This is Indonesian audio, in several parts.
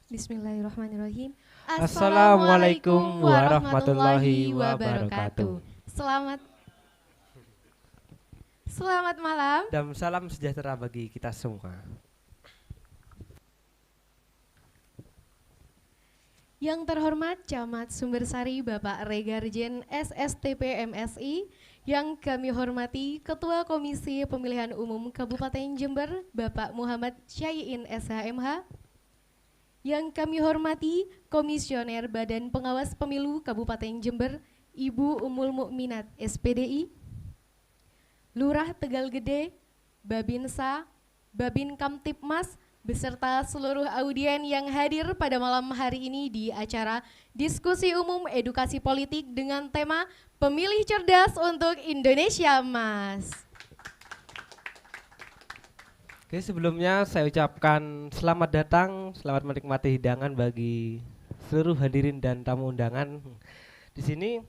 Bismillahirrahmanirrahim. Assalamualaikum Assalamualaikum warahmatullahi warahmatullahi wabarakatuh. wabarakatuh. Selamat malam. Dan salam sejahtera bagi kita semua. Yang terhormat Camat Sumbersari Bapak Regarjen SSTP MSI, yang kami hormati Ketua Komisi Pemilihan Umum Kabupaten Jember Bapak Muhammad Syai'in SHMH, yang kami hormati Komisioner Badan Pengawas Pemilu Kabupaten Jember Ibu Ummul Mukminat SPDI, Lurah Tegal Gede, Babinsa, Babin Kamtipmas, beserta seluruh audien yang hadir pada malam hari ini di acara diskusi umum edukasi politik dengan tema Pemilih Cerdas untuk Indonesia Mas. Oke, sebelumnya saya ucapkan selamat datang, selamat menikmati hidangan bagi seluruh hadirin dan tamu undangan. Di sini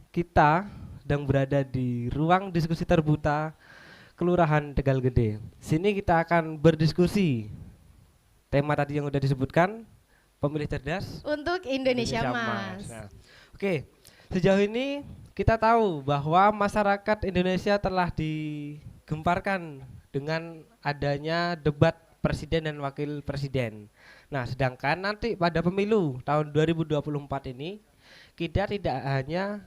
kita sedang berada di ruang diskusi terbuka Kelurahan Tegal Gede. Sini kita akan berdiskusi. Tema tadi yang sudah disebutkan, pemilih cerdas Untuk Indonesia Mas. Nah, oke, sejauh ini kita tahu bahwa masyarakat Indonesia telah digemparkan dengan adanya debat presiden dan wakil presiden. Nah, sedangkan nanti pada pemilu tahun 2024 ini kita tidak hanya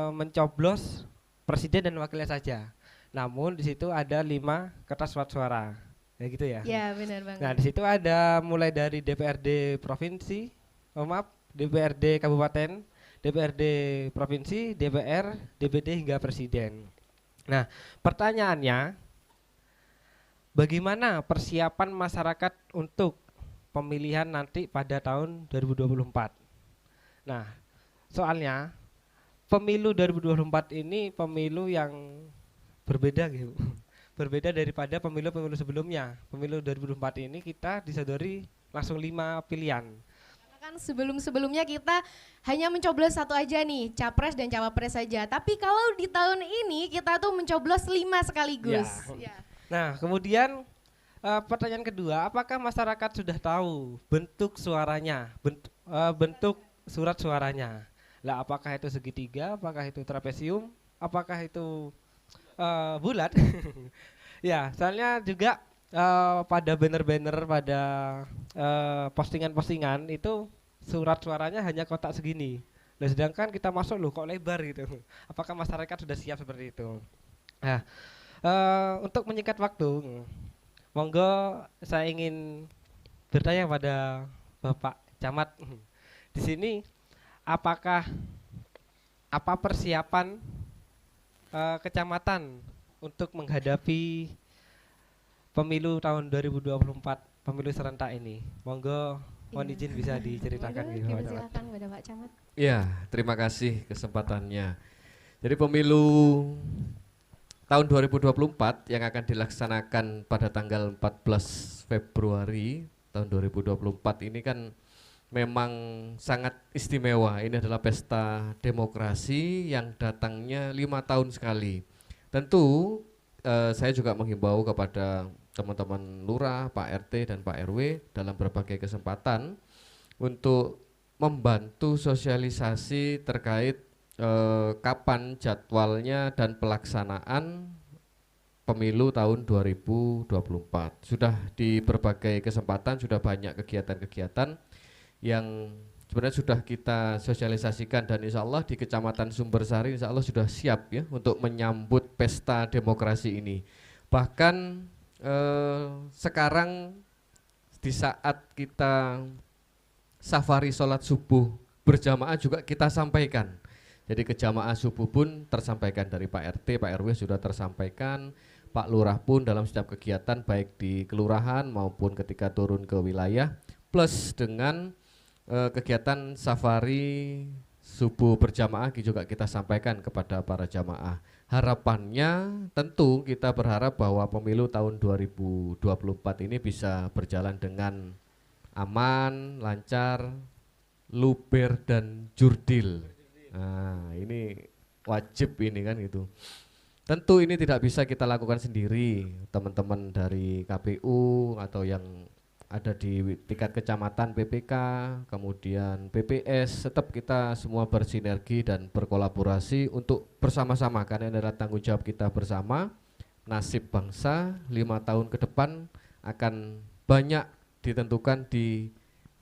mencoblos presiden dan wakilnya saja, namun di situ ada 5 kertas surat suara, ya gitu ya. Ya, benar banget. Nah, di situ ada mulai dari DPRD provinsi, DPRD kabupaten, DPRD provinsi, DPR, DPD hingga presiden. Nah, pertanyaannya, bagaimana persiapan masyarakat untuk pemilihan nanti pada tahun 2024? Nah, soalnya pemilu 2024 ini pemilu yang berbeda gitu. Berbeda daripada pemilu-pemilu sebelumnya. Pemilu 2024 ini kita disadari langsung 5 pilihan. Karena kan sebelum-sebelumnya kita hanya mencoblos satu aja nih, capres dan cawapres saja. Tapi kalau di tahun ini kita tuh mencoblos 5 sekaligus. Ya. Nah, kemudian pertanyaan kedua, apakah masyarakat sudah tahu bentuk suaranya, bentuk surat suaranya? Lah, apakah itu segitiga, apakah itu trapesium, apakah itu bulat? Ya, soalnya juga pada banner-banner, pada postingan-postingan itu surat suaranya hanya kotak segini. Nah, sedangkan kita masuk loh kok lebar gitu. Apakah masyarakat sudah siap seperti itu? Nah, untuk menyingkat waktu, monggo saya ingin bertanya pada Bapak Camat. Di sini apakah apa persiapan kecamatan untuk menghadapi pemilu tahun 2024, pemilu serentak ini? Monggo, mohon Iya. izin bisa diceritakan Monggo, gitu, Pak Camat. dipersilakan pada Pak Camat. Ya, terima kasih kesempatannya. Jadi pemilu tahun 2024 yang akan dilaksanakan pada tanggal 14 Februari tahun 2024 ini kan memang sangat istimewa. Ini adalah pesta demokrasi yang datangnya 5 tahun sekali. Tentu saya juga menghimbau kepada teman-teman lurah, Pak RT dan Pak RW dalam berbagai kesempatan untuk membantu sosialisasi terkait kapan jadwalnya dan pelaksanaan pemilu tahun 2024. Sudah di berbagai kesempatan sudah banyak kegiatan-kegiatan yang sebenarnya sudah kita sosialisasikan, dan insya Allah di Kecamatan Sumbersari insya Allah sudah siap ya untuk menyambut pesta demokrasi ini. Bahkan sekarang di saat kita safari sholat subuh berjamaah juga kita sampaikan. Jadi kejamaah subuh pun tersampaikan dari Pak RT, Pak RW sudah tersampaikan, Pak Lurah pun dalam setiap kegiatan baik di kelurahan maupun ketika turun ke wilayah, plus dengan kegiatan safari subuh berjamaah juga kita sampaikan kepada para jamaah. Harapannya tentu kita berharap bahwa pemilu tahun 2024 ini bisa berjalan dengan aman, lancar, luber dan jurdil. Nah, ini wajib ini kan gitu. Tentu ini tidak bisa kita lakukan sendiri, teman-teman dari KPU atau yang ada di tingkat kecamatan PPK, kemudian PPS, tetap kita semua bersinergi dan berkolaborasi untuk bersama-sama, karena ini adalah tanggung jawab kita bersama. Nasib bangsa 5 tahun ke depan akan banyak ditentukan di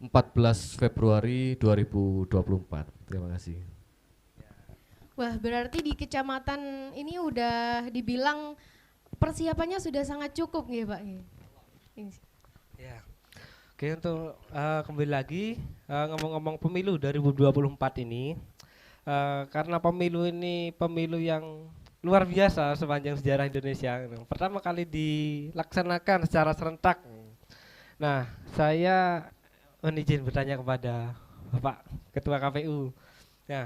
14 Februari 2024. Terima kasih. Wah, berarti di kecamatan ini udah dibilang persiapannya sudah sangat cukup nih Pak. Ya. Oke, untuk kembali lagi ngomong-ngomong pemilu 2024 ini, karena pemilu ini pemilu yang luar biasa sepanjang sejarah Indonesia. Pertama kali dilaksanakan secara serentak. Nah, saya izin bertanya kepada Bapak Ketua KPU. Nah,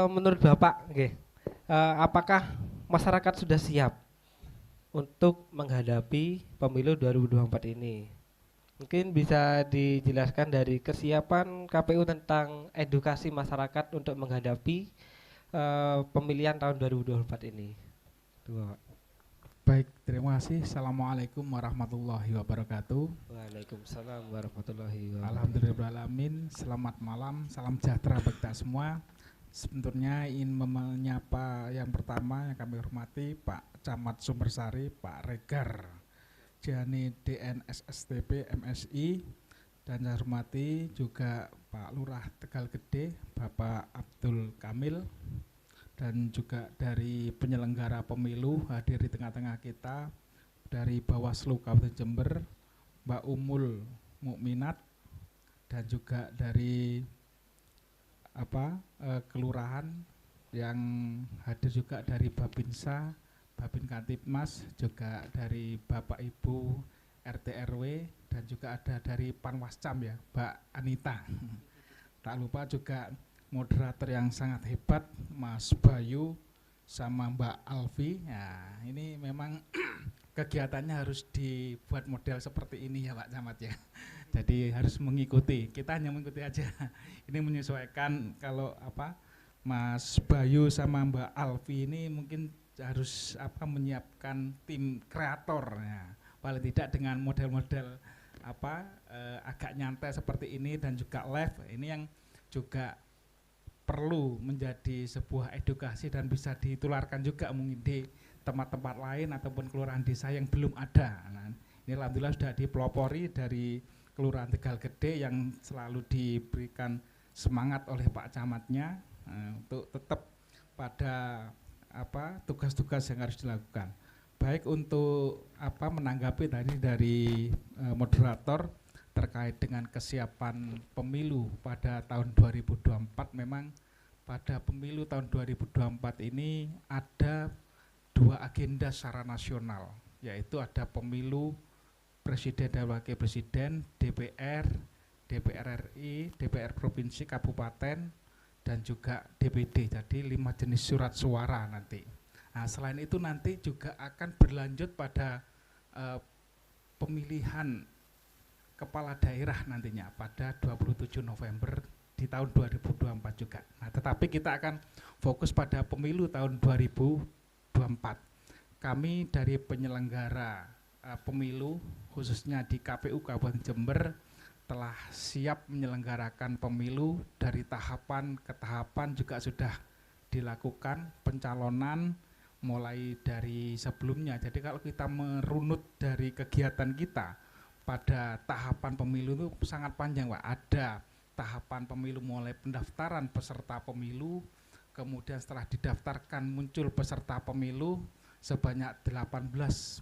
menurut Bapak, apakah masyarakat sudah siap untuk menghadapi pemilu 2024 ini? Mungkin bisa dijelaskan dari kesiapan KPU tentang edukasi masyarakat untuk menghadapi pemilihan tahun 2024 ini. Tuh, Bapak. Baik, terima kasih. Assalamualaikum warahmatullahi wabarakatuh. Waalaikumsalam warahmatullahi wabarakatuh. Alhamdulillahirrahmanirrahim. Selamat malam, salam sejahtera bagi kita semua. Sebenarnya ingin menyapa yang pertama yang kami hormati Pak Camat Sumbersari, Pak Regar Jani DNSSTP MSI, dan saya hormati juga Pak Lurah Tegal Gede, Bapak Abdul Kamil, dan juga dari penyelenggara pemilu hadir di tengah-tengah kita, dari Bawaslu Kabupaten Jember, Mbak Umul Mukminat, dan juga dari kelurahan yang hadir juga dari Babinsa, Babin Kantipmas, juga dari Bapak Ibu RT RW, dan juga ada dari Panwascam ya, Mbak Anita. Tak lupa juga moderator yang sangat hebat, Mas Bayu sama Mbak Alfi. Nah, ini memang kegiatannya harus dibuat model seperti ini ya Pak Camat ya. Jadi harus mengikuti, kita hanya mengikuti aja. Ini menyesuaikan kalau Mas Bayu sama Mbak Alfi ini mungkin harus menyiapkan tim kreator ya. Paling tidak dengan model-model agak nyantai seperti ini dan juga live, ini yang juga perlu menjadi sebuah edukasi dan bisa ditularkan juga mungkin di tempat-tempat lain ataupun kelurahan desa yang belum ada. Nah, ini alhamdulillah sudah dipelopori dari Kelurahan Tegal Gede yang selalu diberikan semangat oleh Pak Camatnya untuk tetap pada tugas-tugas yang harus dilakukan. Baik untuk menanggapi tadi dari moderator terkait dengan kesiapan pemilu pada tahun 2024, memang pada pemilu tahun 2024 ini ada 2 agenda secara nasional, yaitu ada pemilu Presiden dan Wakil Presiden, DPR, DPR RI, DPR Provinsi, Kabupaten, dan juga DPD. Jadi 5 jenis surat suara nanti. Nah, selain itu nanti juga akan berlanjut pada pemilihan kepala daerah nantinya pada 27 November di tahun 2024 juga. Nah, tetapi kita akan fokus pada pemilu tahun 2024. Kami dari penyelenggara pemilu khususnya di KPU Kabupaten Jember telah siap menyelenggarakan pemilu. Dari tahapan ke tahapan juga sudah dilakukan pencalonan mulai dari sebelumnya. Jadi kalau kita merunut dari kegiatan kita pada tahapan pemilu itu sangat panjang Pak. Ada tahapan pemilu mulai pendaftaran peserta pemilu, kemudian setelah didaftarkan muncul peserta pemilu sebanyak 18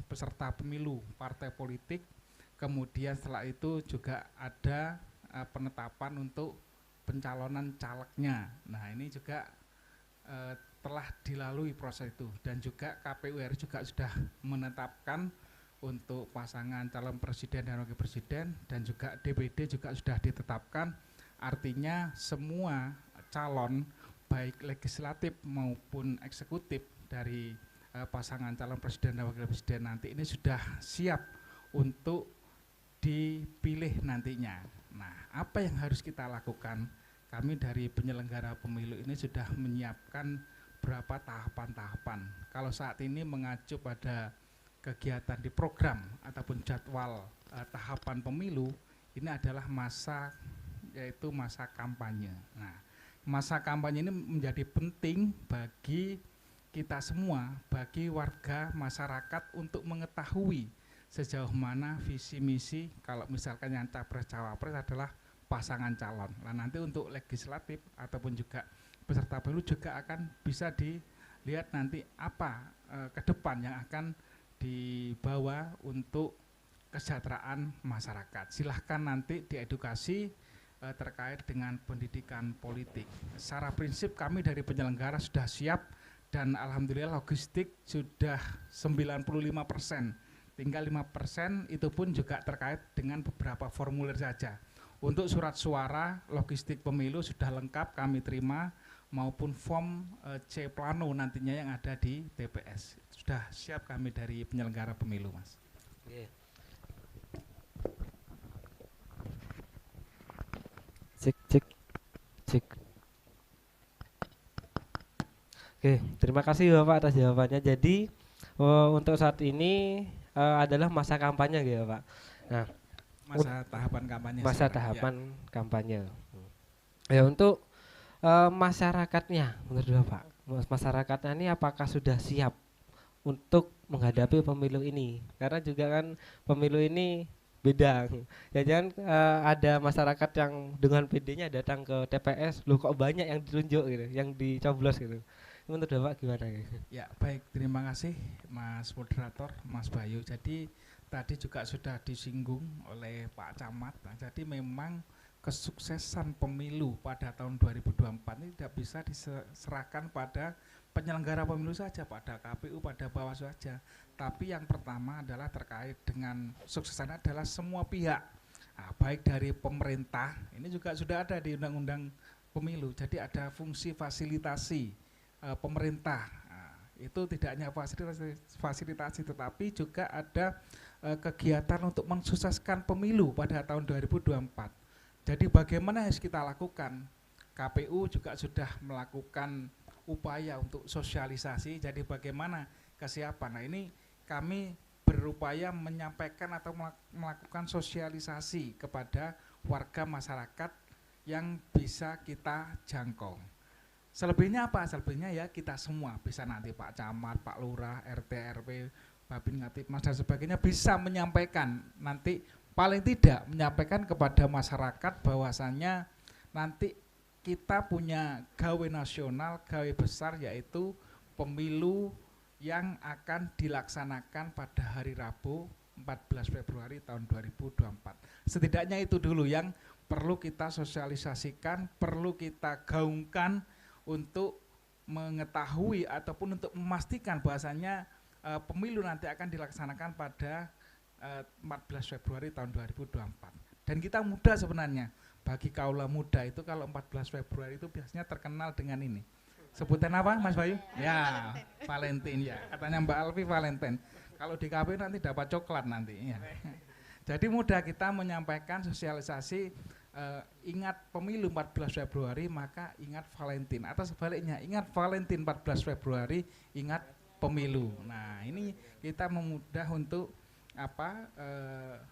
peserta pemilu partai politik, kemudian setelah itu juga ada penetapan untuk pencalonan calegnya. Nah, ini juga telah dilalui proses itu, dan juga KPU RI juga sudah menetapkan untuk pasangan calon presiden dan wakil presiden, dan juga DPD juga sudah ditetapkan. Artinya semua calon baik legislatif maupun eksekutif dari pasangan calon presiden dan wakil presiden nanti ini sudah siap untuk dipilih nantinya. Nah, apa yang harus kita lakukan? Kami dari penyelenggara pemilu ini sudah menyiapkan berapa tahapan-tahapan. Kalau saat ini mengacu pada kegiatan di program ataupun jadwal tahapan pemilu ini adalah masa, yaitu masa kampanye. Nah, masa kampanye ini menjadi penting bagi kita semua, bagi warga masyarakat untuk mengetahui sejauh mana visi misi kalau misalkan yang capres cawapres adalah pasangan calon. Nah, nanti untuk legislatif ataupun juga peserta pemilu juga akan bisa dilihat nanti apa ke depan yang akan dibawa untuk kesejahteraan masyarakat. Silahkan nanti diedukasi terkait dengan pendidikan politik. Secara prinsip kami dari penyelenggara sudah siap dan alhamdulillah logistik sudah 95%. Tinggal 5% itu pun juga terkait dengan beberapa formulir saja. Untuk surat suara, logistik pemilu sudah lengkap kami terima, maupun form C plano nantinya yang ada di TPS. Sudah siap kami dari penyelenggara pemilu, Mas. Cek cek cek. Oke, terima kasih Bapak atas jawabannya. Jadi untuk saat ini adalah masa kampanye gitu Pak. Nah, Masa tahapan kampanye. masa sekarang, tahapan kampanye. Ya untuk masyarakatnya, menurut Bapak, masyarakatnya ini apakah sudah siap untuk menghadapi pemilu ini? Karena juga kan pemilu ini beda. Ya jangan ada masyarakat yang dengan PD-nya datang ke TPS, loh kok banyak yang ditunjuk gitu, yang dicoblos gitu. Menurut Bapak gimana? Ya, baik, terima kasih Mas Moderator, Mas Bayu. Jadi tadi juga sudah disinggung oleh Pak Camat. Nah, jadi memang kesuksesan pemilu pada tahun 2024 ini tidak bisa diserahkan pada penyelenggara pemilu saja, pada KPU, pada Bawaslu saja. Tapi yang pertama adalah terkait dengan suksesan adalah semua pihak. Nah, baik dari pemerintah, ini juga sudah ada di Undang-Undang Pemilu. Jadi ada fungsi fasilitasi pemerintah. Nah, itu tidak hanya fasilitasi tetapi juga ada kegiatan untuk mensukseskan pemilu pada tahun 2024. Jadi bagaimana harus kita lakukan? KPU juga sudah melakukan upaya untuk sosialisasi. Jadi bagaimana kesiapan? Nah, ini kami berupaya menyampaikan atau melakukan sosialisasi kepada warga masyarakat yang bisa kita jangkau. Selebihnya apa? Selebihnya ya kita semua bisa nanti Pak Camat, Pak Lurah, RT, RW, Babin Katipmas dan sebagainya bisa menyampaikan, nanti paling tidak menyampaikan kepada masyarakat bahwasannya nanti kita punya gawe nasional, gawe besar yaitu pemilu yang akan dilaksanakan pada hari Rabu 14 Februari tahun 2024. Setidaknya itu dulu yang perlu kita sosialisasikan, perlu kita gaungkan untuk mengetahui ataupun untuk memastikan bahwasannya pemilu nanti akan dilaksanakan pada 14 Februari tahun 2024. Dan kita muda sebenarnya, bagi kaula muda itu kalau 14 Februari itu biasanya terkenal dengan ini. Sebutan apa Mas Bayu? Ya, Valentine ya. Katanya Mbak Alfi Valentine. Kalau di KPU nanti dapat coklat nanti ya. Jadi mudah kita menyampaikan sosialisasi ingat pemilu 14 Februari maka ingat Valentine, atau sebaliknya ingat Valentine 14 Februari ingat pemilu. Nah, ini kita memudah untuk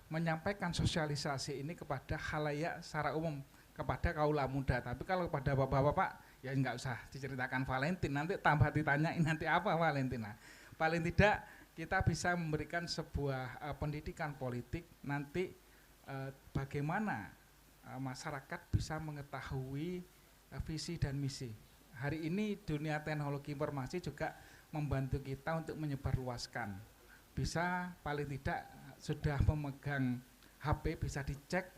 menyampaikan sosialisasi ini kepada khalayak secara umum, kepada kaula muda. Tapi kalau kepada bapak-bapak ya nggak usah diceritakan Valentine, nanti tambah ditanyain nanti apa Valentine. Nah, paling tidak kita bisa memberikan sebuah pendidikan politik nanti bagaimana masyarakat bisa mengetahui visi dan misi. Hari ini dunia teknologi informasi juga membantu kita untuk menyebarluaskan. Bisa paling tidak sudah memegang HP bisa dicek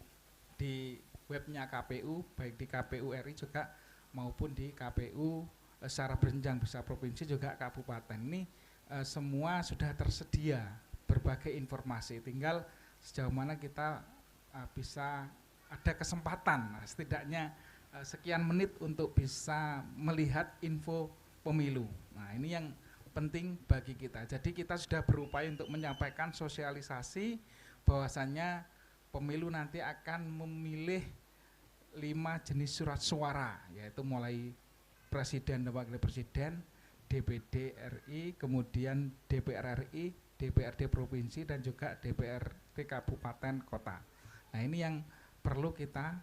di webnya KPU, baik di KPU RI juga maupun di KPU secara berjenjang, bisa provinsi juga kabupaten. Ini semua sudah tersedia berbagai informasi, tinggal sejauh mana kita bisa ada kesempatan setidaknya sekian menit untuk bisa melihat info pemilu. Nah, ini yang penting bagi kita. Jadi kita sudah berupaya untuk menyampaikan sosialisasi bahwasannya pemilu nanti akan memilih 5 jenis surat suara, yaitu mulai presiden dan wakil presiden, DPD RI, kemudian DPR RI, DPRD provinsi dan juga DPRD kabupaten kota. Nah, ini yang perlu kita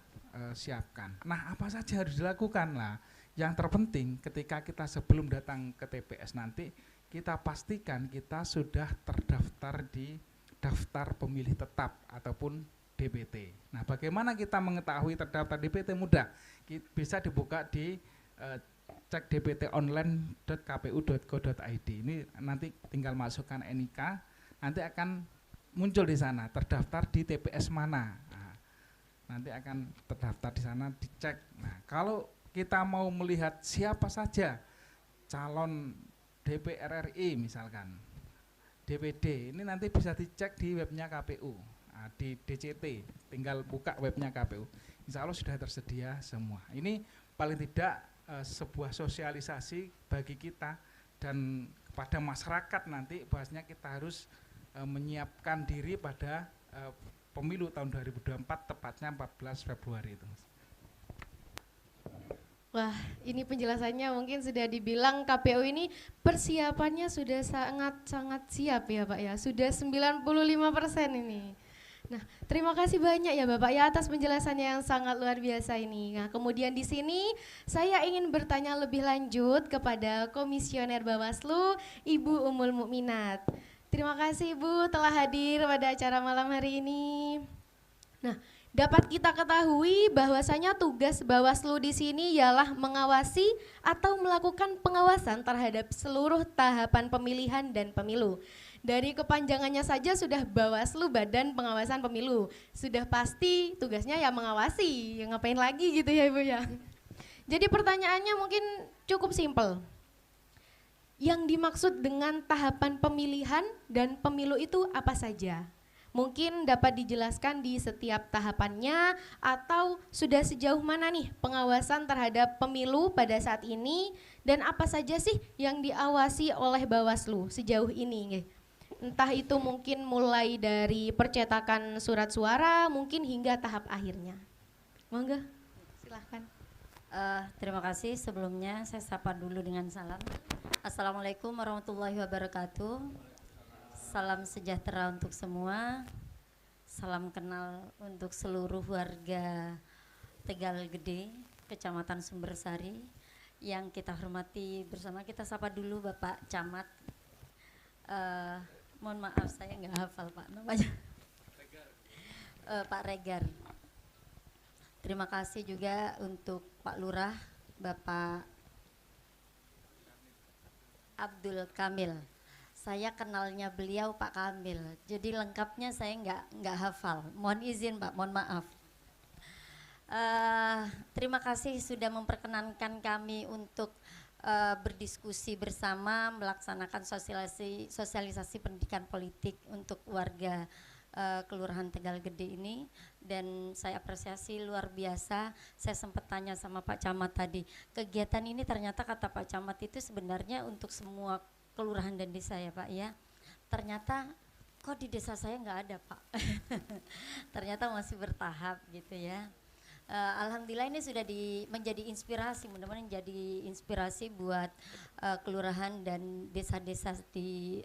siapkan. Nah, apa saja harus dilakukan lah? Yang terpenting ketika kita sebelum datang ke TPS nanti kita pastikan kita sudah terdaftar di daftar pemilih tetap ataupun DPT. Nah, bagaimana kita mengetahui terdaftar DPT? Mudah, bisa dibuka di cek dptonline.kpu.go.id. Ini nanti tinggal masukkan NIK, nanti akan muncul di sana terdaftar di TPS mana. Nah, nanti akan terdaftar di sana, dicek. Nah, kalau kita mau melihat siapa saja calon DPR RI misalkan, DPD, ini nanti bisa dicek di webnya KPU. Nah, di DCT, tinggal buka webnya KPU. Insya Allah sudah tersedia semua. Ini paling tidak sebuah sosialisasi bagi kita dan kepada masyarakat nanti, bahwasanya kita harus menyiapkan diri pada pemilu tahun 2024, tepatnya 14 Februari itu. Wah, ini penjelasannya mungkin sudah dibilang KPU ini persiapannya sudah sangat-sangat siap ya Pak ya, sudah 95% ini. Nah, terima kasih banyak ya Bapak ya atas penjelasannya yang sangat luar biasa ini. Nah, kemudian di sini saya ingin bertanya lebih lanjut kepada Komisioner Bawaslu, Ibu Ummul Mukminat. Terima kasih Ibu telah hadir pada acara malam hari ini. Nah, dapat kita ketahui bahwasanya tugas Bawaslu di sini ialah mengawasi atau melakukan pengawasan terhadap seluruh tahapan pemilihan dan pemilu. Dari kepanjangannya saja sudah Bawaslu, Badan Pengawasan Pemilu. Sudah pasti tugasnya ya mengawasi, ya ngapain lagi gitu ya Ibu ya. Jadi pertanyaannya mungkin cukup simpel. Yang dimaksud dengan tahapan pemilihan dan pemilu itu apa saja? Mungkin dapat dijelaskan di setiap tahapannya atau sudah sejauh mana nih pengawasan terhadap pemilu pada saat ini dan apa saja sih yang diawasi oleh Bawaslu sejauh ini? Entah itu mungkin mulai dari percetakan surat suara mungkin hingga tahap akhirnya. Monggo, silahkan. Terima kasih. Sebelumnya saya sapa dulu dengan salam. Assalamualaikum warahmatullahi wabarakatuh. Salam sejahtera untuk semua. Salam kenal untuk seluruh warga Tegal Gede, Kecamatan Sumbersari. Yang kita hormati bersama, kita sapa dulu Bapak Camat. Mohon maaf saya nggak hafal Pak namanya. Pak Regar. Terima kasih juga untuk Pak Lurah, Bapak Abdul Kamil. Saya kenalnya beliau Pak Kamil, jadi lengkapnya saya nggak hafal. Mohon izin Pak, mohon maaf. Terima kasih sudah memperkenankan kami untuk berdiskusi bersama, melaksanakan sosialisasi pendidikan politik untuk warga Kelurahan Tegal Gede ini, dan saya apresiasi luar biasa. Saya sempat tanya sama Pak Camat tadi, kegiatan ini ternyata kata Pak Camat itu sebenarnya untuk semua kelurahan dan desa ya Pak ya. Ternyata kok di desa saya nggak ada Pak. Ternyata masih bertahap gitu ya. Alhamdulillah ini sudah menjadi inspirasi, mudah-mudahan menjadi inspirasi buat kelurahan dan desa-desa di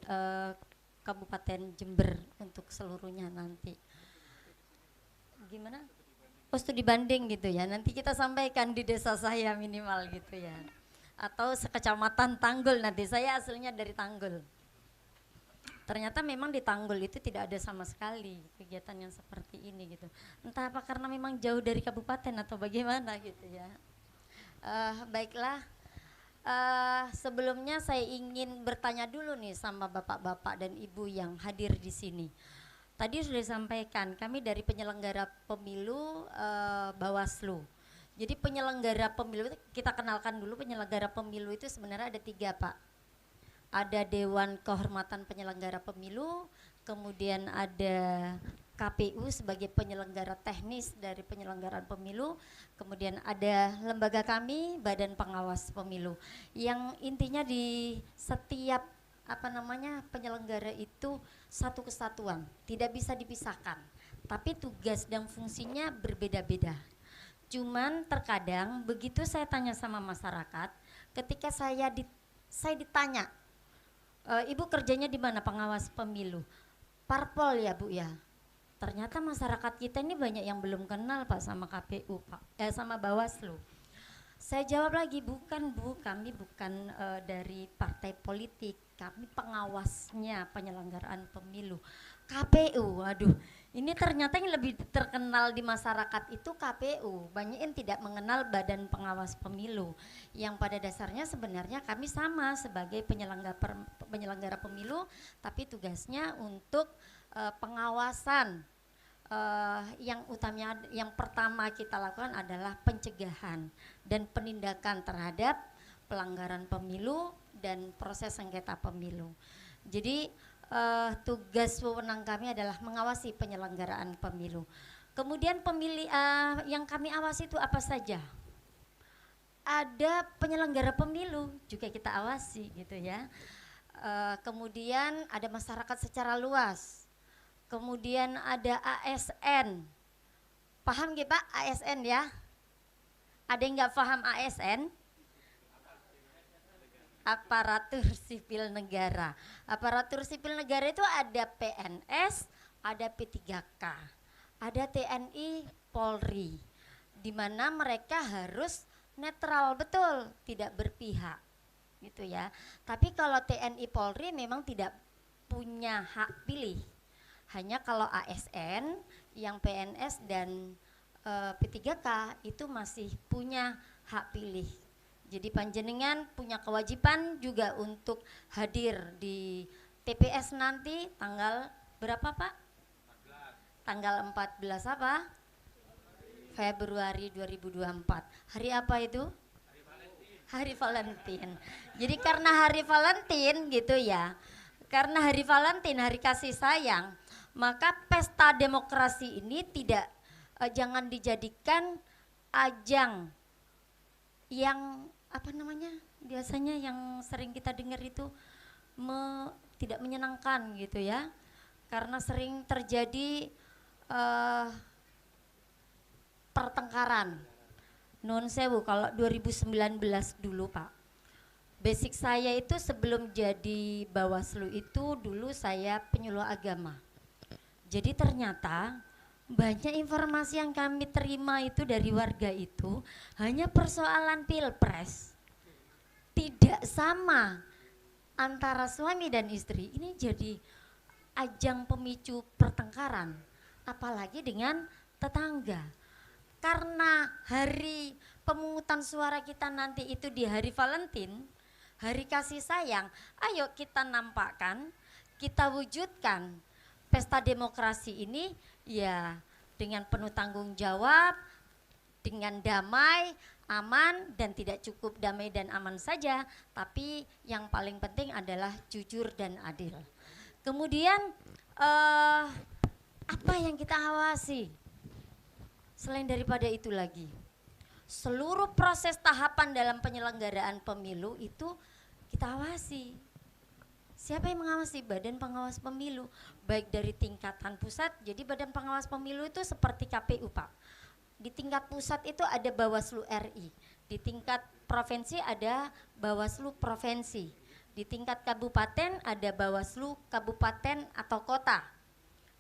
Kabupaten Jember untuk seluruhnya nanti. Gimana? Oh, studi banding gitu ya, nanti kita sampaikan di desa saya minimal gitu ya. Atau sekecamatan Tanggul, nanti saya aslinya dari Tanggul. Ternyata memang di Tanggul itu tidak ada sama sekali kegiatan yang seperti ini gitu. Entah apa karena memang jauh dari kabupaten atau bagaimana gitu ya. Baiklah, sebelumnya saya ingin bertanya dulu nih sama bapak-bapak dan ibu yang hadir di sini. Tadi sudah disampaikan kami dari penyelenggara pemilu Bawaslu. Jadi penyelenggara pemilu, kita kenalkan dulu penyelenggara pemilu itu sebenarnya ada 3 Pak. Ada Dewan Kehormatan Penyelenggara Pemilu, kemudian ada KPU sebagai penyelenggara teknis dari penyelenggaraan pemilu, kemudian ada lembaga kami, Badan Pengawas Pemilu, yang intinya di setiap penyelenggara itu satu kesatuan, tidak bisa dipisahkan, tapi tugas dan fungsinya berbeda-beda. Cuman terkadang begitu saya tanya sama masyarakat, ketika saya saya ditanya, Ibu kerjanya di mana pengawas pemilu? Parpol ya Bu ya. Ternyata masyarakat kita ini banyak yang belum kenal Pak sama KPU Pak, sama Bawaslu. Saya jawab lagi, bukan Bu, kami bukan dari partai politik, kami pengawasnya penyelenggaraan pemilu. KPU, waduh, ini ternyata yang lebih terkenal di masyarakat itu KPU. Banyak yang tidak mengenal Badan Pengawas Pemilu, yang pada dasarnya sebenarnya kami sama sebagai penyelenggara pemilu, tapi tugasnya untuk pengawasan. Yang utamanya, yang pertama kita lakukan adalah pencegahan dan penindakan terhadap pelanggaran pemilu dan proses sengketa pemilu. Jadi tugas wewenang kami adalah mengawasi penyelenggaraan pemilu. Kemudian yang kami awasi itu apa saja? Ada penyelenggara pemilu juga kita awasi gitu ya. Kemudian ada masyarakat secara luas. Kemudian ada ASN. Paham gak Pak ASN ya? Ada yang nggak paham ASN? Aparatur sipil negara. Aparatur sipil negara itu ada PNS, ada P3K, ada TNI, Polri, di mana mereka harus netral, betul, tidak berpihak, gitu ya. Tapi kalau TNI, Polri memang tidak punya hak pilih. Hanya kalau ASN, yang PNS dan P3K itu masih punya hak pilih. Jadi panjenengan punya kewajiban juga untuk hadir di TPS nanti tanggal berapa Pak? 14. Tanggal 14 apa? Februari 2024. Hari apa itu? Hari Valentine. Jadi karena hari Valentine gitu ya. Karena hari Valentine, hari kasih sayang, maka pesta demokrasi ini jangan dijadikan ajang yang apa namanya biasanya yang sering kita dengar itu tidak menyenangkan gitu ya, karena sering terjadi pertengkaran. Nun sewu kalau 2019 dulu Pak, basic saya itu sebelum jadi Bawaslu itu dulu saya penyuluh agama. Jadi ternyata banyak informasi yang kami terima itu dari warga itu hanya persoalan pilpres. Tidak sama antara suami dan istri. Ini jadi ajang pemicu pertengkaran, apalagi dengan tetangga. Karena hari pemungutan suara kita nanti itu di hari Valentine, hari kasih sayang, ayo kita nampakkan, kita wujudkan pesta demokrasi ini ya dengan penuh tanggung jawab, dengan damai, aman, dan tidak cukup damai dan aman saja, tapi yang paling penting adalah jujur dan adil. Kemudian apa yang kita awasi? Selain daripada itu lagi, seluruh proses tahapan dalam penyelenggaraan pemilu itu kita awasi. Siapa yang mengawasi? Badan Pengawas Pemilu, baik dari tingkatan pusat. Jadi Badan Pengawas Pemilu itu seperti KPU Pak. Di tingkat pusat itu ada Bawaslu RI, di tingkat provinsi ada Bawaslu Provinsi, di tingkat kabupaten ada Bawaslu Kabupaten atau Kota.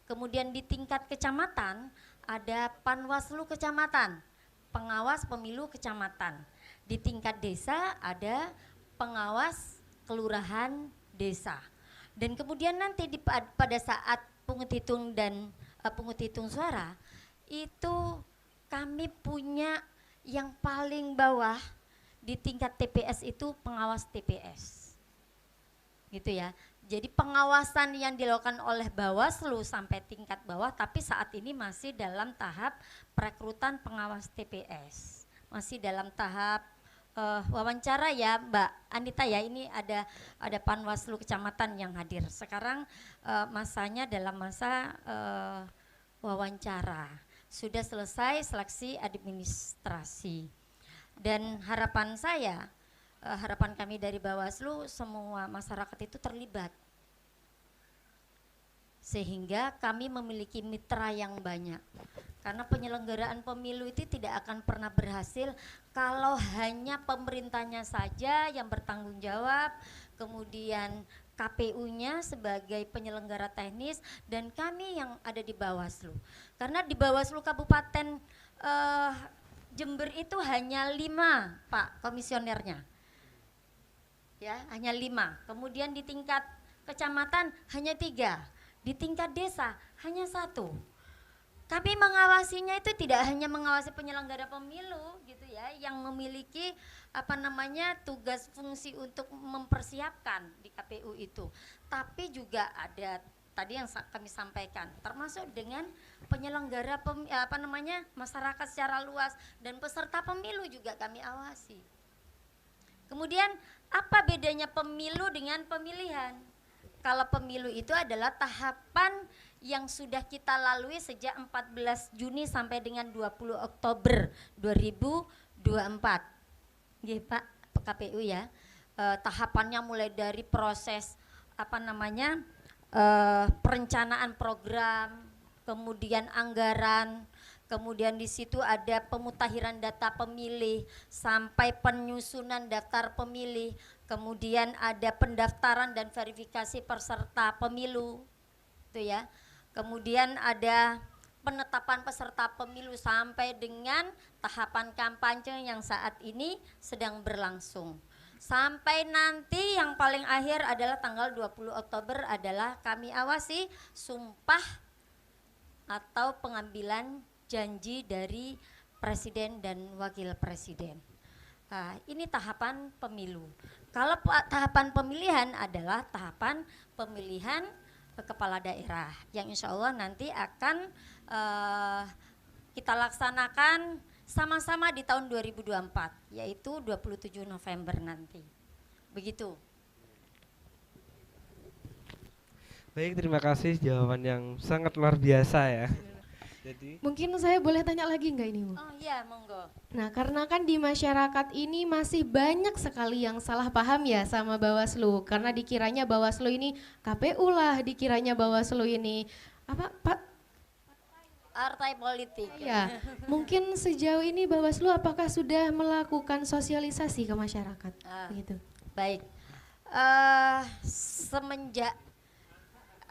Kemudian di tingkat kecamatan ada Panwaslu Kecamatan, pengawas pemilu kecamatan. Di tingkat desa ada pengawas kelurahan desa. Dan kemudian nanti pada saat pungut hitung dan pungut hitung suara itu kami punya yang paling bawah di tingkat TPS itu pengawas TPS. Gitu ya. Jadi pengawasan yang dilakukan oleh Bawaslu sampai tingkat bawah, tapi saat ini masih dalam tahap perekrutan pengawas TPS. Masih dalam tahap wawancara ya Mbak Anita ya, ini ada Panwaslu Kecamatan yang hadir. Sekarang masanya dalam masa wawancara. Sudah selesai seleksi administrasi. Dan harapan saya, harapan kami dari Bawaslu, semua masyarakat itu terlibat. sehingga kami memiliki mitra yang banyak. Karena penyelenggaraan pemilu itu tidak akan pernah berhasil kalau hanya pemerintahnya saja yang bertanggung jawab, kemudian KPU-nya sebagai penyelenggara teknis, dan kami yang ada di Bawaslu. Karena di Bawaslu Kabupaten Jember itu hanya 5 Pak komisionernya, ya hanya 5. Kemudian di tingkat kecamatan hanya 3, di tingkat desa hanya 1. Kami mengawasinya itu tidak hanya mengawasi penyelenggara pemilu gitu ya, yang memiliki tugas fungsi untuk mempersiapkan di KPU itu, tapi juga ada tadi yang kami sampaikan, termasuk dengan penyelenggara masyarakat secara luas dan peserta pemilu juga kami awasi. Kemudian apa bedanya pemilu dengan pemilihan? Kalau pemilu itu adalah tahapan yang sudah kita lalui sejak 14 Juni sampai dengan 20 Oktober 2024. Nggih Pak KPU ya. Tahapannya mulai dari proses perencanaan program, kemudian anggaran, kemudian di situ ada pemutakhiran data pemilih sampai penyusunan daftar pemilih, kemudian ada pendaftaran dan verifikasi peserta pemilu, itu ya. Kemudian ada penetapan peserta pemilu sampai dengan tahapan kampanye yang saat ini sedang berlangsung. Sampai nanti yang paling akhir adalah tanggal 20 Oktober adalah kami awasi sumpah atau pengambilan janji dari presiden dan wakil presiden. Nah, ini tahapan pemilu. Kalau tahapan pemilihan adalah tahapan pemilihan kepala daerah yang insya Allah nanti akan kita laksanakan sama-sama di tahun 2024, yaitu 27 November nanti. Begitu. Baik, terima kasih jawaban yang sangat luar biasa ya. Jadi Mungkin saya boleh tanya lagi nggak ini Bu? Oh iya, monggo. Nah, karena kan di masyarakat ini masih banyak sekali yang salah paham ya sama Bawaslu, karena dikiranya Bawaslu ini KPU lah, dikiranya Bawaslu ini apa Pak? Partai politik. Ya, mungkin sejauh ini Bawaslu apakah sudah melakukan sosialisasi ke masyarakat? Begitu. Baik. Semenjak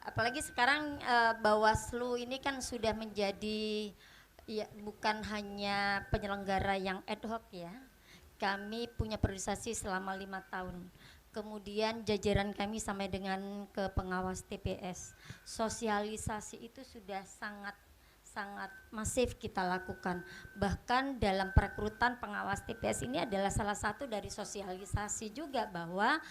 apalagi sekarang Bawaslu ini kan sudah menjadi ya bukan hanya penyelenggara yang ad hoc ya. Kami punya priorisasi selama 5 tahun. Kemudian jajaran kami sampai dengan ke pengawas TPS. Sosialisasi itu sudah sangat masif kita lakukan. Bahkan dalam perekrutan pengawas TPS ini adalah salah satu dari sosialisasi juga bahwa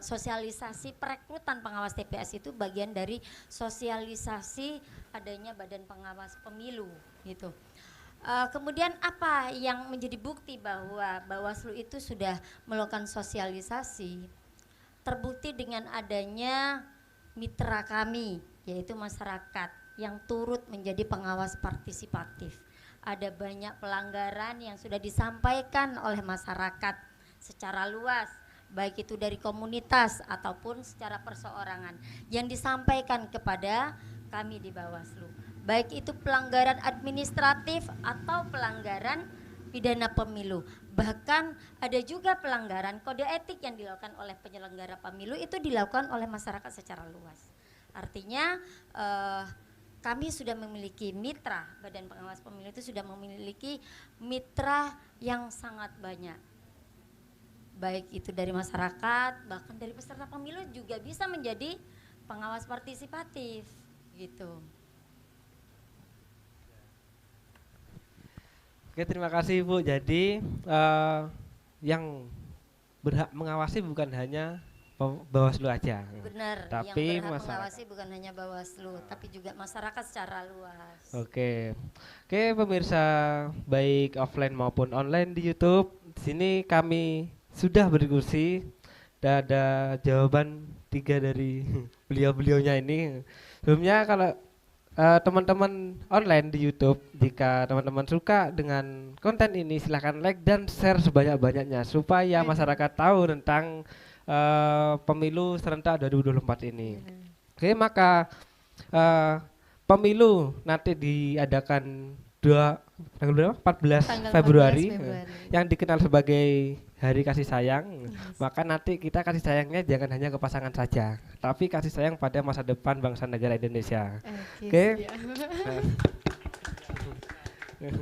sosialisasi perekrutan pengawas TPS itu bagian dari sosialisasi adanya Badan Pengawas Pemilu gitu. Kemudian apa yang menjadi bukti bahwa Bawaslu itu sudah melakukan sosialisasi? Terbukti dengan adanya mitra kami yaitu masyarakat yang turut menjadi pengawas partisipatif. Ada banyak pelanggaran yang sudah disampaikan oleh masyarakat secara luas, baik itu dari komunitas ataupun secara perseorangan yang disampaikan kepada kami di Bawaslu. Baik itu pelanggaran administratif atau pelanggaran pidana pemilu. Bahkan ada juga pelanggaran kode etik yang dilakukan oleh penyelenggara pemilu itu dilakukan oleh masyarakat secara luas. Artinya kami sudah memiliki mitra, Badan Pengawas Pemilu itu sudah memiliki mitra yang sangat banyak. Baik itu dari masyarakat, bahkan dari peserta pemilu juga bisa menjadi pengawas partisipatif gitu. Oke, terima kasih Bu. Jadi yang berhak mengawasi bukan hanya Bawaslu aja. Benar, tapi yang berhak masyarakat. mengawasi bukan hanya Bawaslu, tapi juga masyarakat secara luas. Oke, pemirsa baik offline maupun online di YouTube, di sini kami sudah berdiskusi dan ada jawaban 3 dari beliau-beliaunya ini. Sebelumnya kalau teman-teman online di YouTube, jika teman-teman suka dengan konten ini silahkan like dan share sebanyak-banyaknya supaya masyarakat tahu tentang pemilu serentak 2024 ini. Oke, maka pemilu nanti diadakan tanggal berapa? 14 Tanggal 14 Februari, Februari. yang dikenal sebagai Hari Kasih Sayang. Maka nanti kita kasih sayangnya jangan hanya ke pasangan saja, tapi kasih sayang pada masa depan bangsa negara Indonesia. Oke. siap.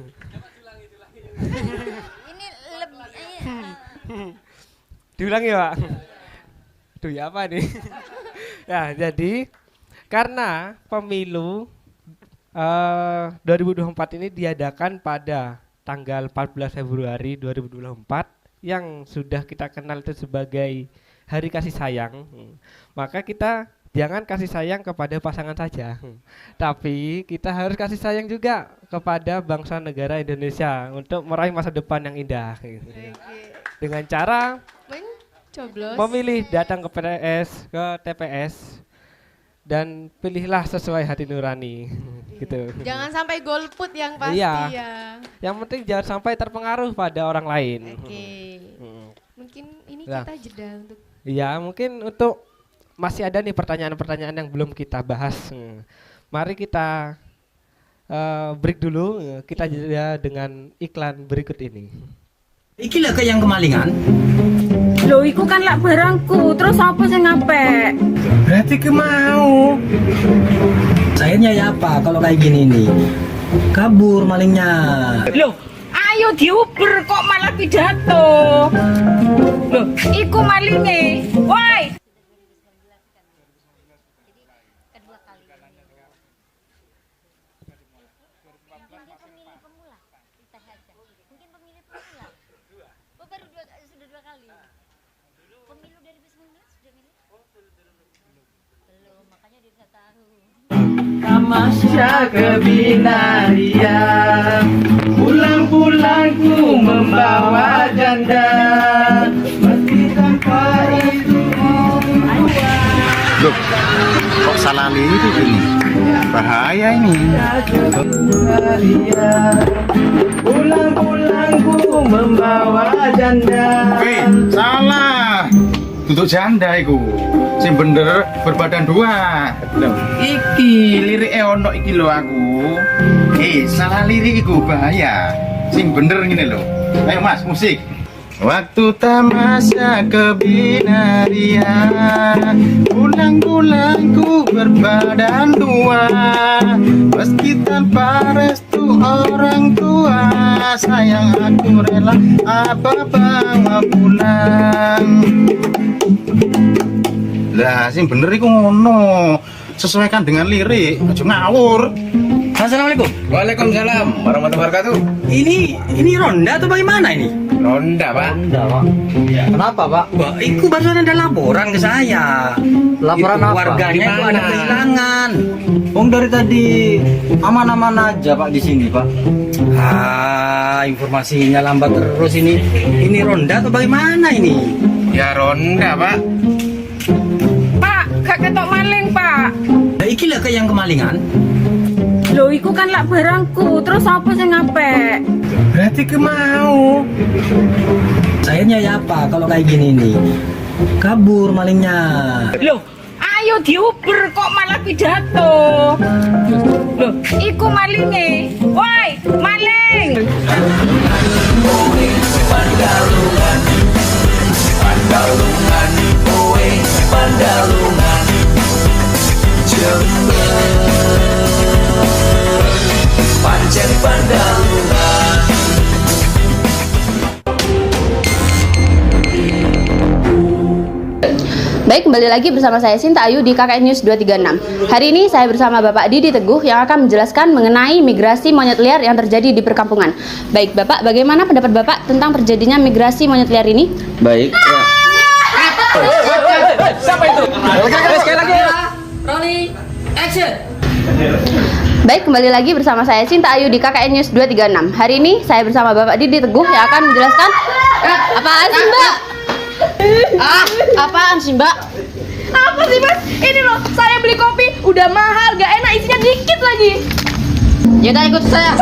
Ini lebih Diulangi, Pak. Duh, ya apa nih? Ya, jadi karena pemilu 2024 ini diadakan pada tanggal 14 Februari 2024 yang sudah kita kenal itu sebagai Hari Kasih Sayang, maka kita jangan kasih sayang kepada pasangan saja, tapi kita harus kasih sayang juga kepada bangsa negara Indonesia untuk meraih masa depan yang indah. Dengan cara Mencoblos. memilih datang ke TPS dan pilihlah sesuai hati nurani gitu. Jangan sampai golput yang pasti Iya. ya. Yang penting jangan sampai terpengaruh pada orang lain. Oke. Mungkin ini Ya. kita jeda untuk Iya, mungkin untuk masih ada nih pertanyaan-pertanyaan yang belum kita bahas. Mari kita break dulu. Kita jeda dengan iklan berikut ini. Iki lah ke yang kemalingan. Loh, iku kan lak barangku, terus apa sih ngapek? Berarti ke mau. Sayangnya ya apa kalau kayak gini nih? Kabur malingnya. Loh, ayo diuber kok malah pidato. Loh, iku malinge. Woi, kedua kali ini. Mungkin dia pemilih pemula, kita aja. Mungkin pemilih pemula. Oh, baru sudah dua kali. Pemilu 2019 sudah milih? Belum, makanya dia bisa tahu. Tamasya kebinarian, pulang-pulang ku membawa janda, meski tanpa itu. Loh, kok salah lirik ini? Bahaya ini. Pulang-pulang ku membawa janda. Wih, salah. Duduk janda iku. Sing bener berbadan dua. Loh, iki lirik ono iki lho aku. Salah lirik iku bahaya. Sing bener ngene lho. Ayo Mas, musik. Waktu tamasya kebinarian, pulang-pulang ku berbadan dua, meski tanpa restu orang tua, sayang aku rela apa bawa pulang. Lah sing bener iku ngono, sesuaikan dengan lirik, aja ngawur. Assalamualaikum. Waalaikumsalam warahmatullahi wabarakatuh. Ini ronda atau bagaimana ini? Ronda, Pak. Kenapa, Pak? Wah, iku barusan ada laporan ke saya. Laporan apa? Warganya itu ada kehilangan. Dari tadi aman-aman aja, Pak, di sini, Pak. Informasinya lambat terus ini. Ini ronda atau bagaimana ini? Ya ronda, Pak. Pak, gak ketok maling, Pak. Nah, iki lah ke yang kemalingan. Loh, iku kan lak barangku, terus apa sih ngapek? Berarti ke mau. Sayangnya ya apa kalau kayak gini nih? Kabur malingnya. Loh, ayo diuber kok malah pidato. Loh, iku malinge. Woi, maling. Baik, kembali lagi bersama saya Sinta Ayu di KKN News 236. Hari ini saya bersama Bapak Didi Teguh yang akan menjelaskan mengenai migrasi monyet liar yang terjadi di perkampungan. Baik, Bapak, bagaimana pendapat Bapak tentang terjadinya migrasi monyet liar ini? Baik. Ya. Siapa itu? Sekali lagi. Rolling action. Baik, kembali lagi bersama saya Sinta Ayu di KKN News 236. Hari ini saya bersama Bapak Didi Teguh yang akan menjelaskan apaan sih, Mbak? Apaan sih, Mbak? Apa sih, Mas? Ini loh, saya beli kopi udah mahal, gak enak, isinya dikit lagi. Yaudah, ikut saya.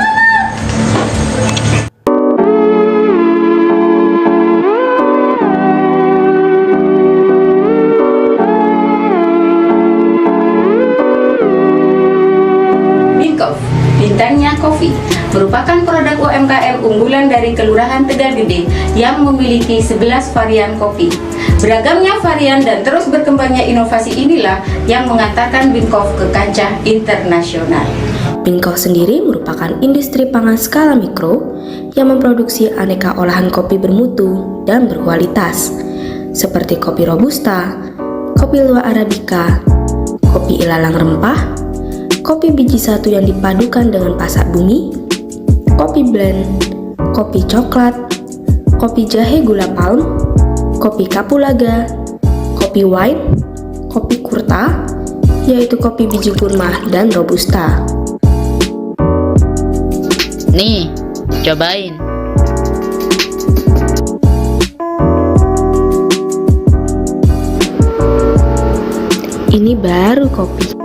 Bintangnya Coffee merupakan produk UMKM unggulan dari Kelurahan Tegal Gede yang memiliki 11 varian kopi. Beragamnya varian dan terus berkembangnya inovasi inilah yang mengantarkan Binkov ke kancah internasional. Binkov sendiri merupakan industri pangan skala mikro yang memproduksi aneka olahan kopi bermutu dan berkualitas seperti kopi robusta, kopi luwak arabica, kopi ilalang rempah, kopi biji satu yang dipadukan dengan pasak bumi, kopi blend, kopi coklat, kopi jahe gula palm, kopi kapulaga, kopi white, kopi kurta, yaitu kopi biji kurma dan robusta. Nih, cobain. Ini baru kopi.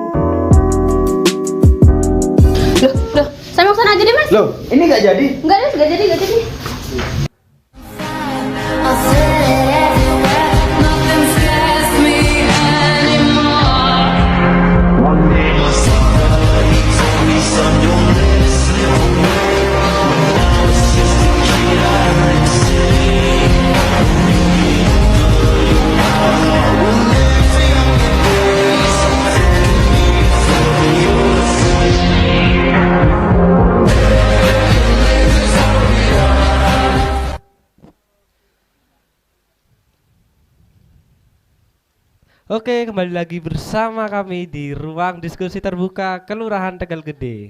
Loh, saya mau kesana aja deh mas. Loh, ini nggak jadi? Enggak jadi. Oke, kembali lagi bersama kami di ruang diskusi terbuka Kelurahan Tegal Gede.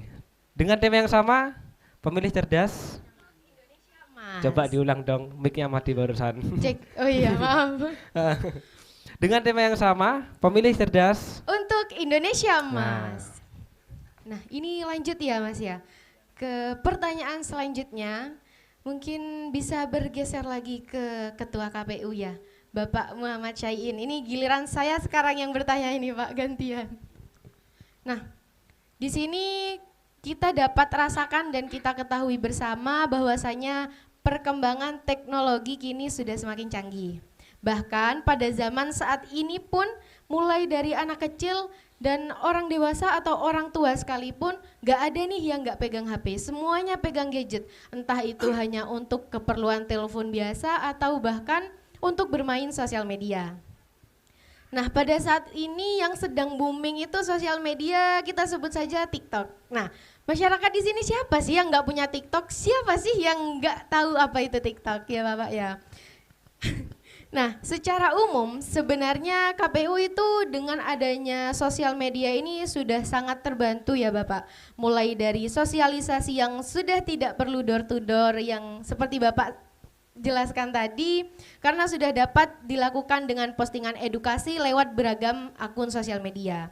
Dengan tema yang sama, pemilih cerdas. Mas. Coba diulang dong, mic-nya mati barusan. Cek. Oh iya, maaf. Dengan tema yang sama, pemilih cerdas. Untuk Indonesia, Mas. Nah, ini lanjut ya, Mas ya. Ke pertanyaan selanjutnya, mungkin bisa bergeser lagi ke Ketua KPU ya, Bapak Muhammad Syaiin. Ini giliran saya sekarang yang bertanya ini, Pak, gantian. Nah, di sini kita dapat rasakan dan kita ketahui bersama bahwasanya perkembangan teknologi kini sudah semakin canggih. Bahkan pada zaman saat ini pun mulai dari anak kecil dan orang dewasa atau orang tua sekalipun gak ada nih yang gak pegang HP, semuanya pegang gadget. Entah itu hanya untuk keperluan telepon biasa atau bahkan untuk bermain sosial media. Nah, pada saat ini yang sedang booming itu sosial media, kita sebut saja TikTok. Nah, masyarakat di sini siapa sih yang nggak punya TikTok? Siapa sih yang nggak tahu apa itu TikTok ya Bapak ya? Nah, secara umum sebenarnya KPU itu dengan adanya sosial media ini sudah sangat terbantu ya Bapak. Mulai dari sosialisasi yang sudah tidak perlu door to door yang seperti Bapak jelaskan tadi, karena sudah dapat dilakukan dengan postingan edukasi lewat beragam akun sosial media.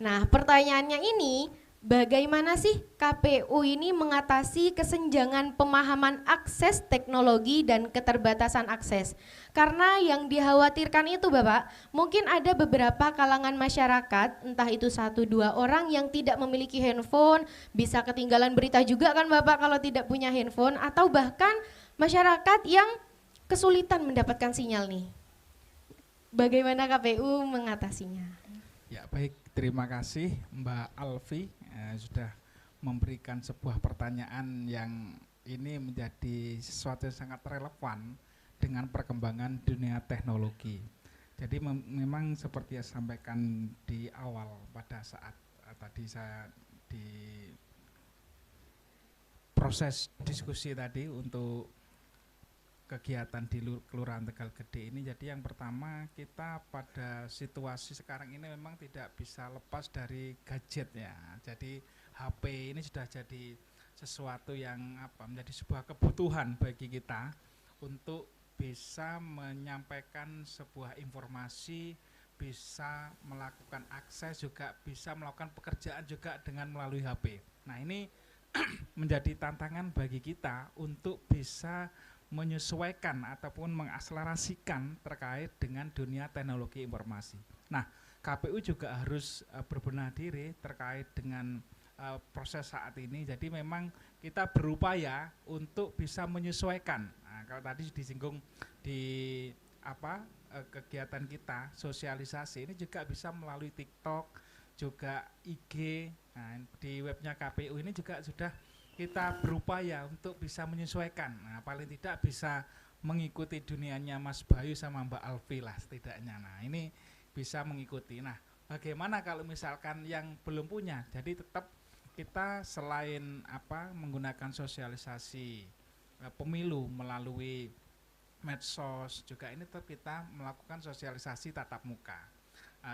Nah, pertanyaannya ini, bagaimana sih KPU ini mengatasi kesenjangan pemahaman akses teknologi dan keterbatasan akses? Karena yang dikhawatirkan itu Bapak, mungkin ada beberapa kalangan masyarakat, entah itu 1-2 orang yang tidak memiliki handphone, bisa ketinggalan berita juga kan Bapak kalau tidak punya handphone, atau bahkan masyarakat yang kesulitan mendapatkan sinyal nih. Bagaimana KPU mengatasinya? Ya baik, terima kasih Mbak Alfi sudah memberikan sebuah pertanyaan yang ini menjadi sesuatu yang sangat relevan dengan perkembangan dunia teknologi. Jadi memang seperti yang sampaikan di awal pada saat tadi saya di proses diskusi tadi untuk kegiatan di Kelurahan Tegal Gede ini. Jadi yang pertama, kita pada situasi sekarang ini memang tidak bisa lepas dari gadget ya. Jadi HP ini sudah jadi sesuatu yang menjadi sebuah kebutuhan bagi kita untuk bisa menyampaikan sebuah informasi, bisa melakukan akses, juga bisa melakukan pekerjaan juga dengan melalui HP. Nah, ini menjadi tantangan bagi kita untuk bisa menyesuaikan ataupun mengakselerasikan terkait dengan dunia teknologi informasi. Nah, KPU juga harus berbenah diri terkait dengan proses saat ini. Jadi memang kita berupaya untuk bisa menyesuaikan. Nah, kalau tadi disinggung di kegiatan kita sosialisasi ini juga bisa melalui TikTok, juga IG. Nah, di webnya KPU ini juga sudah kita berupaya untuk bisa menyesuaikan. Nah, paling tidak bisa mengikuti dunianya Mas Bayu sama Mbak Alfi lah setidaknya. Nah, ini bisa mengikuti. Nah, bagaimana kalau misalkan yang belum punya? Jadi tetap kita selain menggunakan sosialisasi pemilu melalui medsos, juga ini tetap kita melakukan sosialisasi tatap muka.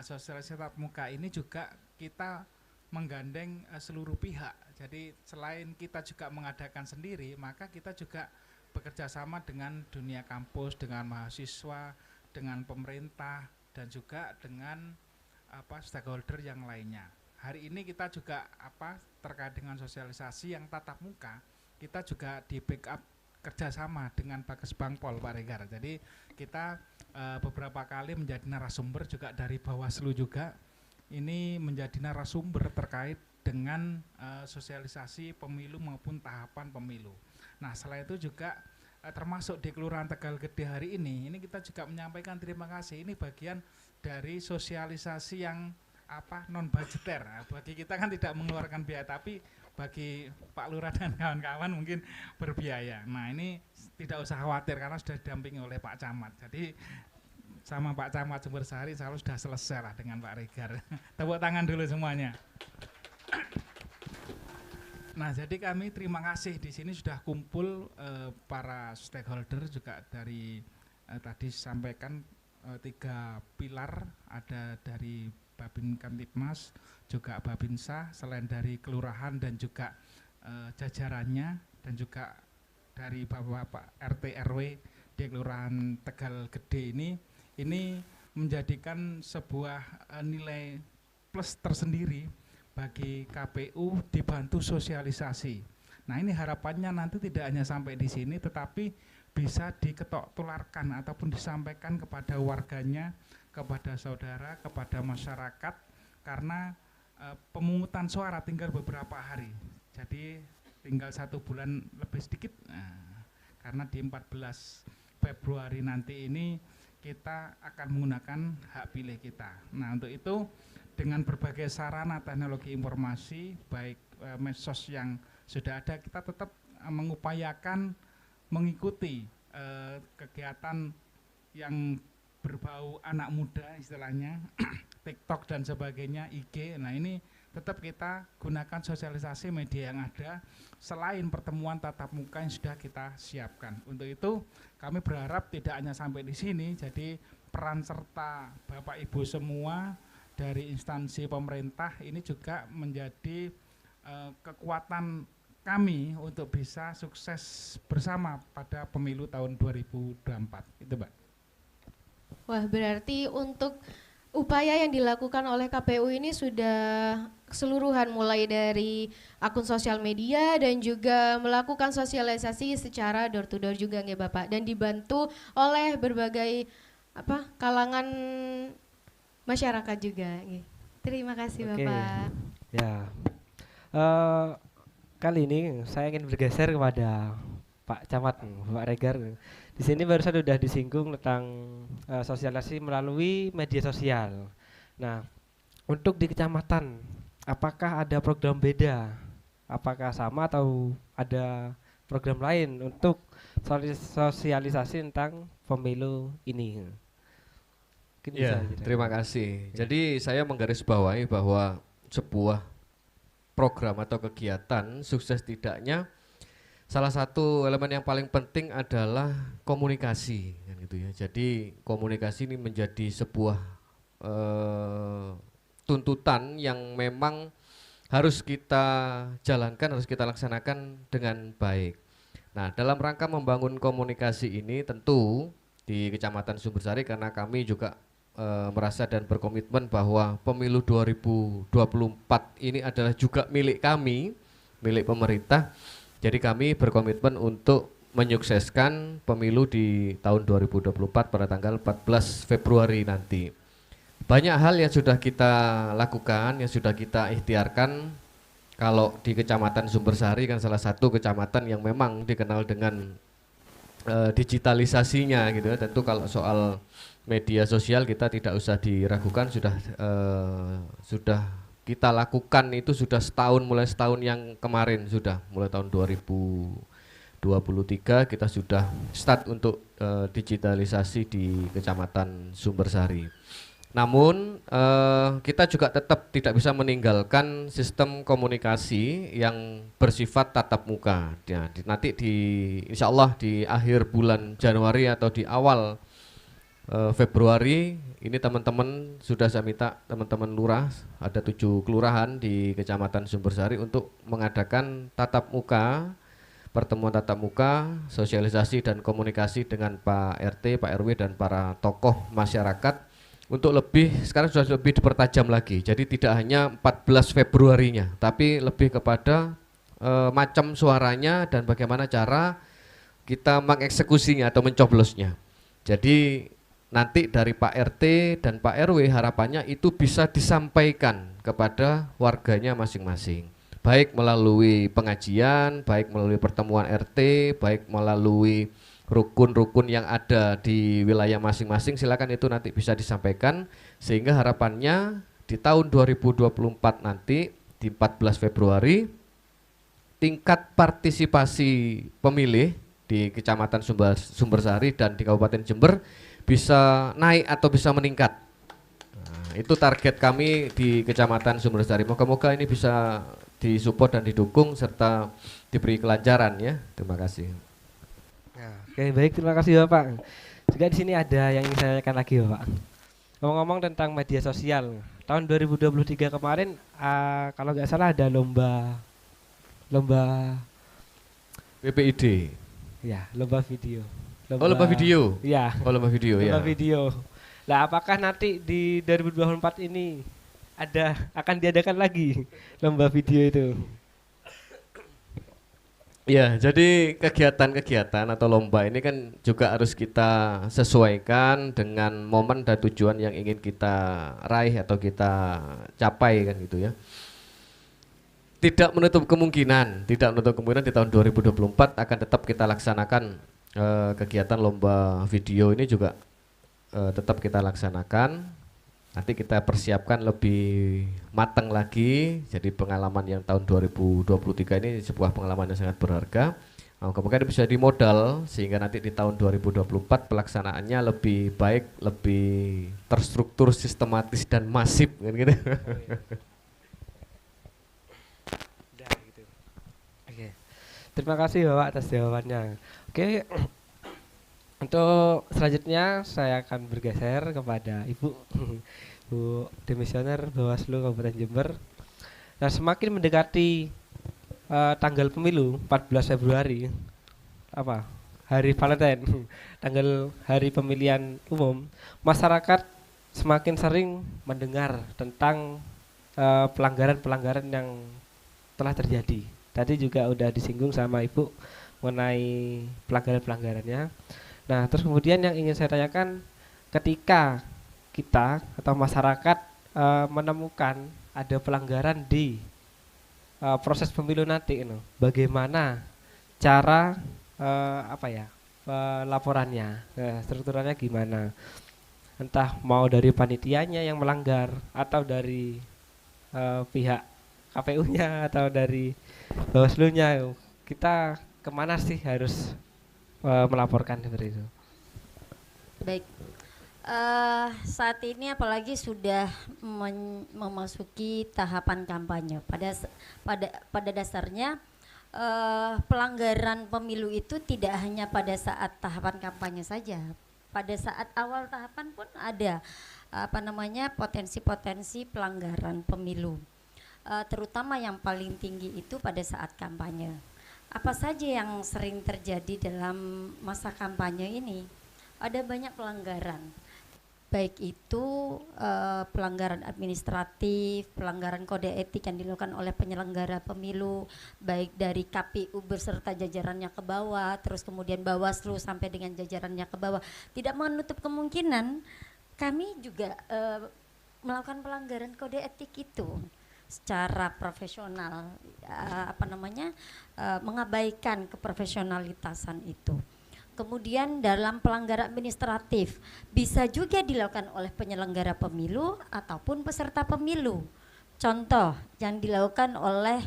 Sosialisasi tatap muka ini juga kita menggandeng seluruh pihak. Jadi selain kita juga mengadakan sendiri, maka kita juga bekerja sama dengan dunia kampus, dengan mahasiswa, dengan pemerintah, dan juga dengan stakeholder yang lainnya. Hari ini kita juga terkait dengan sosialisasi yang tatap muka, kita juga di backup kerjasama dengan Bakes Bangpol, Pak Regar. Jadi kita beberapa kali menjadi narasumber juga dari Bawaslu juga. Ini menjadi narasumber terkait dengan sosialisasi pemilu maupun tahapan pemilu. Nah, selain itu juga termasuk di Kelurahan Tegal Gede hari ini kita juga menyampaikan terima kasih. Ini bagian dari sosialisasi yang non budgeter. Nah, bagi kita kan tidak mengeluarkan biaya, tapi bagi Pak Lurah dan kawan-kawan mungkin berbiaya. Nah, ini tidak usah khawatir karena sudah didampingi oleh Pak Camat. Jadi sama Pak Camat Sumbersari selalu sudah selesai lah dengan Pak Regar. Tepuk tangan dulu semuanya. Nah, jadi kami terima kasih di sini sudah kumpul para stakeholder juga dari tadi sampaikan 3 pilar, ada dari Babin Kamtibmas, juga Babinsa, selain dari kelurahan dan juga jajarannya, dan juga dari Bapak RT RW di Kelurahan Tegal Gede ini menjadikan sebuah nilai plus tersendiri bagi KPU dibantu sosialisasi. Nah, ini harapannya nanti tidak hanya sampai di sini, tetapi bisa diketok tularkan ataupun disampaikan kepada warganya, kepada saudara, kepada masyarakat, karena pemungutan suara tinggal beberapa hari. Jadi tinggal 1 bulan lebih sedikit. Nah, karena di 14 Februari nanti ini kita akan menggunakan hak pilih kita. Nah, untuk itu dengan berbagai sarana teknologi informasi, baik medsos yang sudah ada, kita tetap mengupayakan mengikuti kegiatan yang berbau anak muda istilahnya, TikTok dan sebagainya, IG. Nah, ini tetap kita gunakan sosialisasi media yang ada selain pertemuan tatap muka yang sudah kita siapkan. Untuk itu kami berharap tidak hanya sampai di sini, jadi peran serta Bapak Ibu semua dari instansi pemerintah ini juga menjadi kekuatan kami untuk bisa sukses bersama pada pemilu tahun 2024. Itu, Mbak. Wah, berarti untuk upaya yang dilakukan oleh KPU ini sudah keseluruhan, mulai dari akun sosial media dan juga melakukan sosialisasi secara door to door juga nggih Bapak, dan dibantu oleh berbagai kalangan masyarakat juga. Terima kasih Bapak. Ya, kali ini saya ingin bergeser kepada Pak Camat, Pak Regar. Di sini barusan sudah disinggung tentang sosialisasi melalui media sosial. Nah, untuk di kecamatan, apakah ada program beda? Apakah sama atau ada program lain untuk sosialisasi tentang pemilu ini? Ya, terima kasih. Jadi saya menggarisbawahi bahwa sebuah program atau kegiatan sukses tidaknya, salah satu elemen yang paling penting adalah komunikasi, kan gitu ya. Jadi komunikasi ini menjadi sebuah tuntutan yang memang harus kita jalankan, harus kita laksanakan dengan baik. Nah, dalam rangka membangun komunikasi ini tentu di Kecamatan Sumbersari, karena kami juga merasa dan berkomitmen bahwa pemilu 2024 ini adalah juga milik kami, milik pemerintah. Jadi kami berkomitmen untuk menyukseskan pemilu di tahun 2024 pada tanggal 14 Februari nanti. Banyak hal yang sudah kita lakukan, yang sudah kita ikhtiarkan. Kalau di Kecamatan Sumbersari kan salah satu kecamatan yang memang dikenal dengan digitalisasinya gitu ya. Tentu kalau soal media sosial kita tidak usah diragukan, sudah kita lakukan itu sudah setahun, mulai setahun yang kemarin sudah, mulai tahun 2023 kita sudah start untuk digitalisasi di Kecamatan Sumbersari. Namun kita juga tetap tidak bisa meninggalkan sistem komunikasi yang bersifat tatap muka. Ya, nanti insya Allah di akhir bulan Januari atau di awal Februari ini teman-teman sudah saya minta teman-teman lurah, ada 7 kelurahan di Kecamatan Sumbersari untuk mengadakan tatap muka, pertemuan tatap muka, sosialisasi dan komunikasi dengan Pak RT, Pak RW dan para tokoh masyarakat untuk sekarang sudah lebih dipertajam lagi. Jadi tidak hanya 14 Februarinya, tapi lebih kepada macam suaranya dan bagaimana cara kita mengeksekusinya atau mencoblosnya. Jadi nanti dari Pak RT dan Pak RW harapannya itu bisa disampaikan kepada warganya masing-masing. Baik melalui pengajian, baik melalui pertemuan RT, baik melalui rukun-rukun yang ada di wilayah masing-masing, silakan itu nanti bisa disampaikan sehingga harapannya di tahun 2024 nanti di 14 Februari tingkat partisipasi pemilih di Kecamatan Sumbersari dan di Kabupaten Jember bisa naik atau bisa meningkat. Nah, itu target kami di Kecamatan Sumbersari. Moga-moga ini bisa disupport dan didukung serta diberi kelancaran ya. Terima kasih. Nah, oke, baik, terima kasih Bapak. Juga di sini ada yang ingin saya tanyakan lagi Bapak. Ngomong-ngomong tentang media sosial, tahun 2023 kemarin kalau nggak salah ada lomba PPID. Ya, lomba video. Lomba video. Iya. Lomba video ya. Lomba video. Lah apakah nanti di 2024 ini akan diadakan lagi lomba video itu? Ya, jadi kegiatan-kegiatan atau lomba ini kan juga harus kita sesuaikan dengan momen dan tujuan yang ingin kita raih atau kita capai kan gitu ya. Tidak menutup kemungkinan di tahun 2024 akan tetap kita laksanakan kegiatan lomba video ini juga tetap kita laksanakan. Nanti kita persiapkan lebih matang lagi. Jadi pengalaman yang tahun 2023 ini sebuah pengalaman yang sangat berharga. Kemudian bisa dimodal sehingga nanti di tahun 2024 pelaksanaannya lebih baik, lebih terstruktur, sistematis dan masif kan gitu. Oke. Terima kasih Bapak atas jawabannya. Oke, untuk selanjutnya saya akan bergeser kepada Ibu Bu Demisioner Bawaslu Kabupaten Jember. Nah, semakin mendekati tanggal pemilu 14 Februari, hari Valentine, tanggal hari pemilihan umum, masyarakat semakin sering mendengar tentang pelanggaran-pelanggaran yang telah terjadi. Tadi juga udah disinggung sama Ibu mengenai pelanggaran-pelanggarannya. Nah, terus kemudian yang ingin saya tanyakan, ketika kita atau masyarakat menemukan ada pelanggaran di proses pemilu nanti, bagaimana cara laporannya, strukturannya gimana? Entah mau dari panitianya yang melanggar atau dari pihak KPU-nya atau dari Bawaslu-nya, kita kemana sih harus melaporkan seperti itu? Baik, saat ini apalagi sudah memasuki tahapan kampanye. Pada dasarnya pelanggaran pemilu itu tidak hanya pada saat tahapan kampanye saja. Pada saat awal tahapan pun ada potensi-potensi pelanggaran pemilu. Terutama yang paling tinggi itu pada saat kampanye. Apa saja yang sering terjadi dalam masa kampanye ini? Ada banyak pelanggaran, baik itu pelanggaran administratif, pelanggaran kode etik yang dilakukan oleh penyelenggara pemilu, baik dari KPU beserta jajarannya ke bawah, terus kemudian Bawaslu sampai dengan jajarannya ke bawah. Tidak menutup kemungkinan kami juga melakukan pelanggaran kode etik itu secara profesional, mengabaikan keprofesionalitasan itu. Kemudian dalam pelanggaran administratif bisa juga dilakukan oleh penyelenggara pemilu ataupun peserta pemilu. contoh yang dilakukan oleh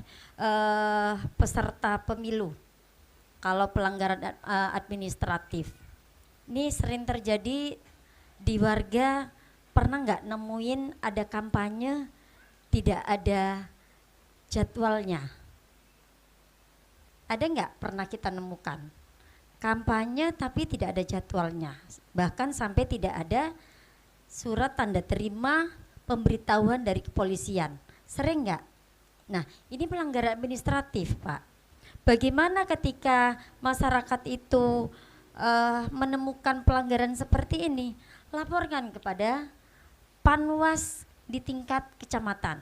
peserta pemilu kalau pelanggaran administratif. Ini sering terjadi di warga. Pernah nggak nemuin ada kampanye tidak ada jadwalnya? Ada nggak pernah kita nemukan kampanye tapi tidak ada jadwalnya, bahkan sampai tidak ada surat tanda terima pemberitahuan dari kepolisian? Sering nggak? Nah, ini pelanggaran administratif, Pak. Bagaimana ketika masyarakat itu menemukan pelanggaran seperti ini? Laporkan kepada Panwas di tingkat kecamatan.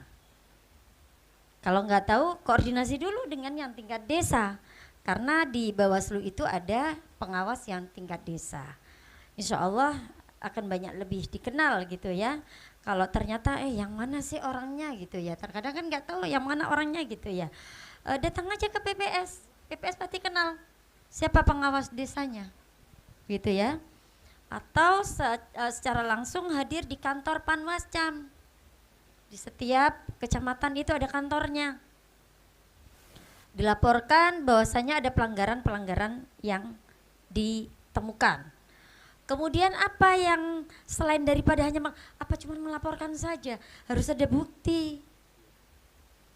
Kalau nggak tahu, koordinasi dulu dengan yang tingkat desa, karena di Bawaslu itu ada pengawas yang tingkat desa. Insya Allah akan banyak lebih dikenal gitu ya. Kalau ternyata yang mana sih orangnya gitu ya, terkadang kan nggak tahu yang mana orangnya gitu ya. Datang aja ke PPS, PPS pasti kenal siapa pengawas desanya gitu ya. Atau secara langsung hadir di kantor Panwascam. Di setiap kecamatan itu ada kantornya. Dilaporkan bahwasanya ada pelanggaran-pelanggaran yang ditemukan. Kemudian apa yang selain daripada hanya apa cuma melaporkan saja, harus ada bukti.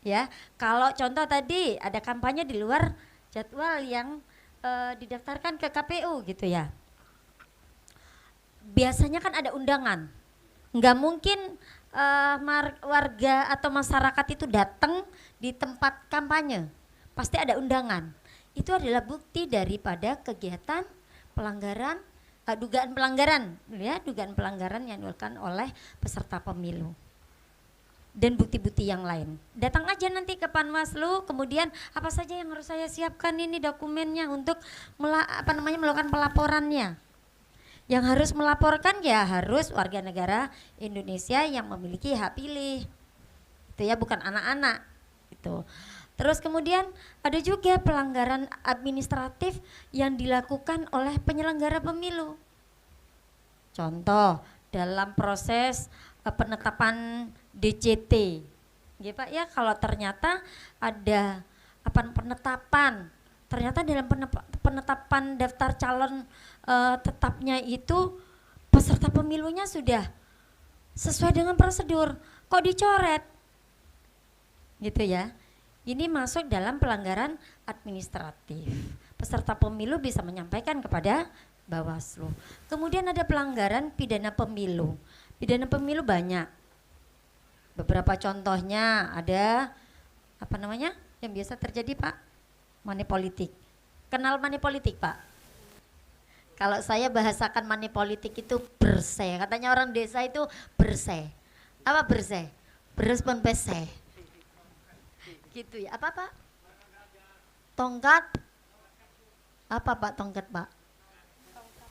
Ya, kalau contoh tadi ada kampanye di luar jadwal yang didaftarkan ke KPU gitu ya. Biasanya kan ada undangan, nggak mungkin warga atau masyarakat itu datang di tempat kampanye, pasti ada undangan. Itu adalah bukti daripada kegiatan pelanggaran, dugaan pelanggaran, ya, dugaan pelanggaran yang dilakukan oleh peserta pemilu. Dan bukti-bukti yang lain. Datang aja nanti ke Panwaslu, kemudian apa saja yang harus saya siapkan ini dokumennya untuk melakukan pelaporannya. Yang harus melaporkan ya harus warga negara Indonesia yang memiliki hak pilih, itu ya, bukan anak-anak itu. Terus kemudian ada juga pelanggaran administratif yang dilakukan oleh penyelenggara pemilu. Contoh dalam proses penetapan DCT, ya Pak ya, kalau ternyata ada penetapan, ternyata dalam penetapan daftar calon tetapnya itu peserta pemilunya sudah sesuai dengan prosedur, kok dicoret gitu ya. Ini masuk dalam pelanggaran administratif. Peserta pemilu bisa menyampaikan kepada Bawaslu. Kemudian ada pelanggaran pidana pemilu. Pidana pemilu banyak. Beberapa contohnya ada yang biasa terjadi, Pak? Money politik. Kenal money politik, Pak? Kalau saya bahasakan money politik itu bersih. Katanya orang desa itu bersih. Apa bersih? Beres pun peseh. Gitu ya. Apa Pak? Tongkat? Apa Pak tongkat Pak?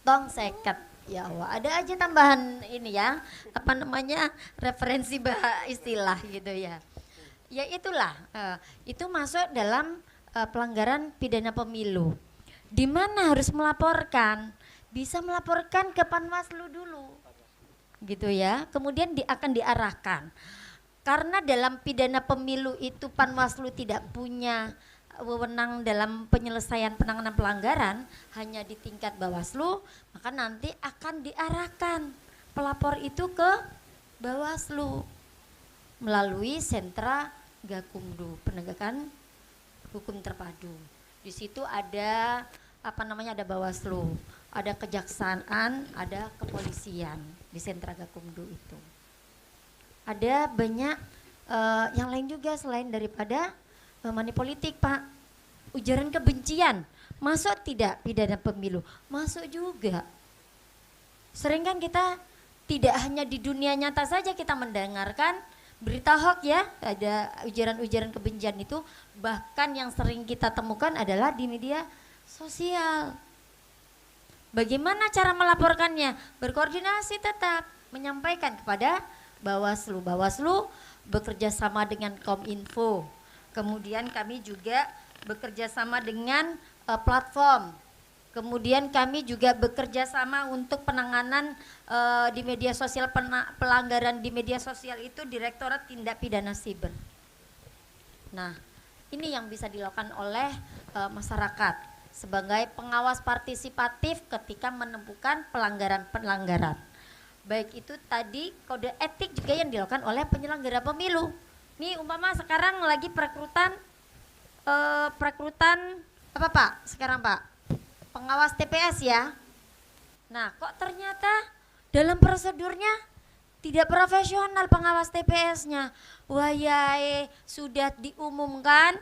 Tong seket. Ya Allah, ada aja tambahan ini ya. Referensi istilah gitu ya. Ya itulah, itu masuk dalam pelanggaran pidana pemilu. Di mana harus melaporkan? Bisa melaporkan ke Panwaslu dulu, gitu ya. Kemudian akan diarahkan. Karena dalam pidana pemilu itu Panwaslu tidak punya wewenang dalam penyelesaian penanganan pelanggaran, hanya di tingkat Bawaslu, maka nanti akan diarahkan pelapor itu ke Bawaslu melalui sentra Gakumdu, penegakan hukum terpadu. Di situ ada ada Bawaslu, ada kejaksaan, ada kepolisian di sentra Gakumdu itu. Ada banyak yang lain juga selain daripada money politik, Pak. Ujaran kebencian masuk tidak pidana pemilu? Masuk juga. Sering kan kita tidak hanya di dunia nyata saja kita mendengarkan berita hoax ya, ada ujaran-ujaran kebencian itu, bahkan yang sering kita temukan adalah di media sosial. Bagaimana cara melaporkannya? Berkoordinasi tetap, menyampaikan kepada Bawaslu. Bawaslu bekerja sama dengan Kominfo. Kemudian kami juga bekerja sama dengan platform Kemudian kami juga bekerja sama untuk penanganan di media sosial, pelanggaran di media sosial itu Direktorat Tindak Pidana Siber. Nah, ini yang bisa dilakukan oleh masyarakat sebagai pengawas partisipatif ketika menemukan pelanggaran-pelanggaran. Baik itu tadi kode etik juga yang dilakukan oleh penyelenggara pemilu. Nih umpama sekarang lagi perekrutan apa Pak sekarang Pak? Pengawas TPS ya. Nah kok ternyata dalam prosedurnya tidak profesional pengawas TPS-nya. Wah ya sudah diumumkan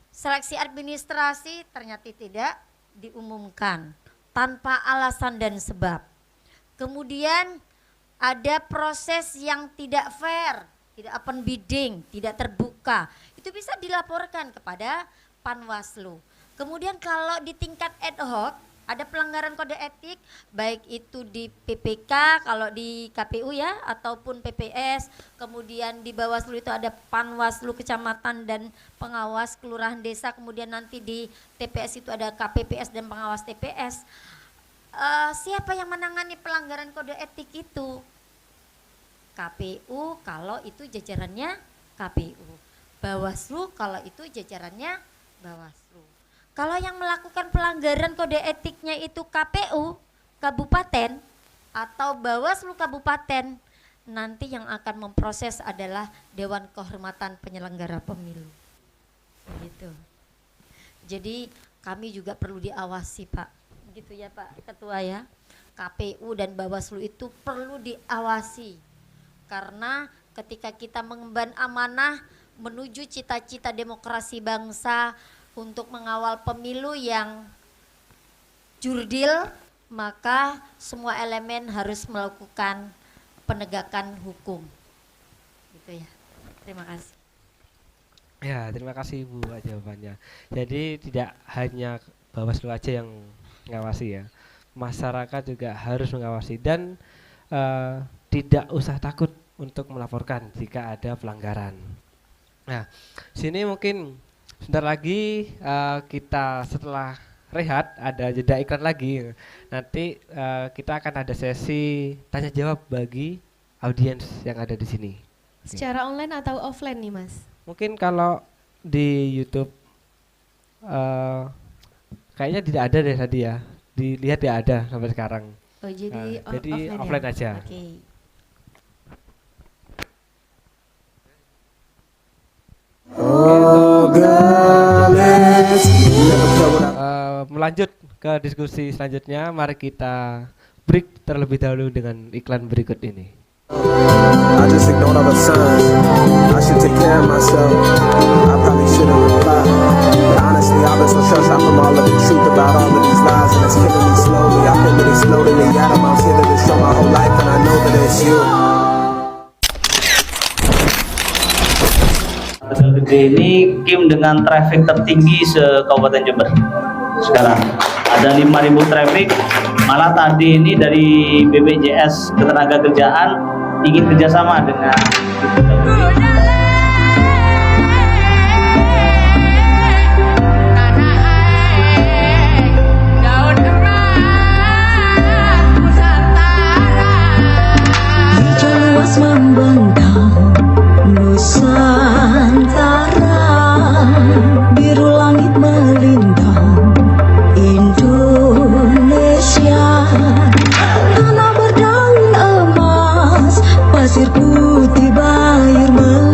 seleksi administrasi ternyata tidak diumumkan tanpa alasan dan sebab. Kemudian ada proses yang tidak fair, tidak open bidding, tidak terbuka. Itu bisa dilaporkan kepada Panwaslu. Kemudian kalau di tingkat ad hoc ada pelanggaran kode etik, baik itu di PPK, kalau di KPU ya, ataupun PPS. Kemudian di Bawaslu itu ada Panwaslu Kecamatan dan pengawas Kelurahan Desa. Kemudian nanti di TPS itu ada KPPS dan pengawas TPS. Siapa yang menangani pelanggaran kode etik itu? KPU kalau itu jajarannya KPU. Bawaslu kalau itu jajarannya Bawaslu. Kalau yang melakukan pelanggaran kode etiknya itu KPU Kabupaten atau Bawaslu Kabupaten, nanti yang akan memproses adalah Dewan Kehormatan Penyelenggara Pemilu. Gitu. Jadi kami juga perlu diawasi Pak. Gitu ya Pak Ketua ya. KPU dan Bawaslu itu perlu diawasi. Karena ketika kita mengemban amanah menuju cita-cita demokrasi bangsa untuk mengawal pemilu yang jurdil, maka semua elemen harus melakukan penegakan hukum. Gitu ya. Terima kasih. Ya, terima kasih Bu jawabannya. Jadi tidak hanya Bawaslu aja yang mengawasi ya, masyarakat juga harus mengawasi dan tidak usah takut untuk melaporkan jika ada pelanggaran. Nah, sini mungkin sebentar lagi kita setelah rehat ada jeda iklan lagi. Nanti kita akan ada sesi tanya jawab bagi audiens yang ada di sini. Secara online atau offline nih Mas? Mungkin kalau di YouTube kayaknya tidak ada deh tadi ya. Dilihat ya ada sampai sekarang. Oh jadi offline ya? Aja. Okay. Melanjut ke diskusi selanjutnya, mari kita break terlebih dahulu dengan iklan berikut ini. I just ignored all the signs. I should take care of myself. I probably shouldn't reply. But honestly, I've been so stressed out from all of the truth about all of these lies, and it's killing me slowly. I've been really slow to the atom. I'm scared to show my whole life, and I know that it's you. Gede ini Kim dengan traffic tertinggi se-Kabupaten Jember. Sekarang ada 5.000 traffic. Malah tadi ini dari BPJS Ketenagakerjaan ingin kerjasama dengan membentang Nusantara, biru langit melintang Indonesia, tanah berdaun emas, pasir putih bayur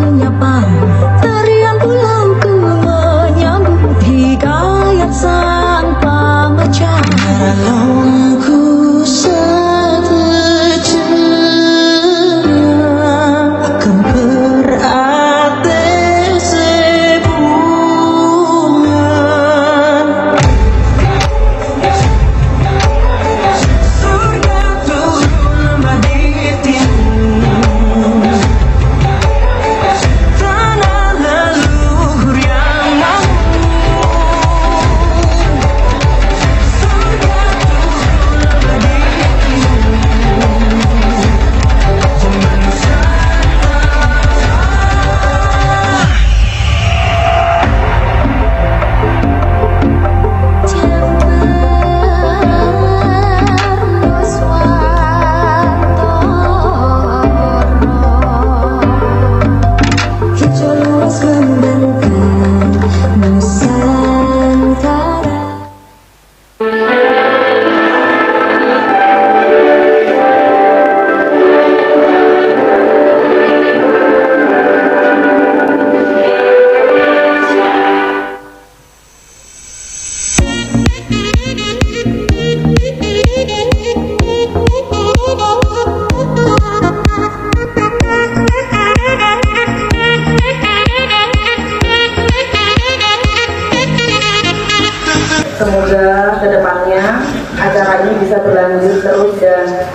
Semoga kedepannya acara ini bisa berlanjut terus dan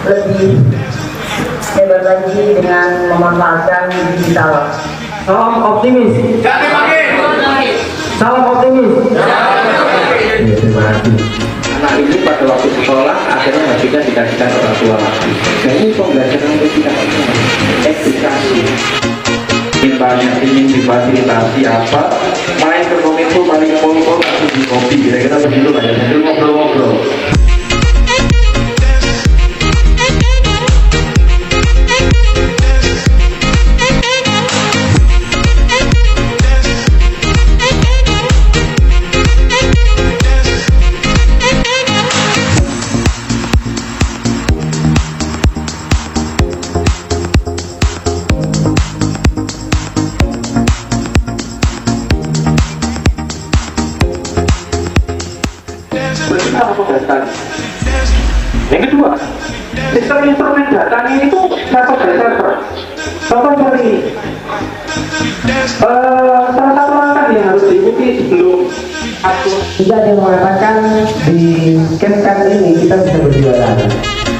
lebih hebat lagi dengan memanfaatkan digital. Salam optimis. Salam optimis. Terima kasih. Anak ini pada waktu sekolah akhirnya nggak bisa dikasihkan orang tua lagi. Dan ini pembelajaran untuk kita edukasi. Mintanya ingin difasilitasi apa? Main ke kominfo, paling pol-pol langsung di kopi. Kira-kira begitu Pak ya. Sambil ngobrol-ngobrol. Yang kedua, sistem instrumen datanya itu satu server. Contoh seperti ini. Salah satu langkah yang harus diikuti sebelum Jika ada yang mengatakan di Camp ini kita bisa berjualan.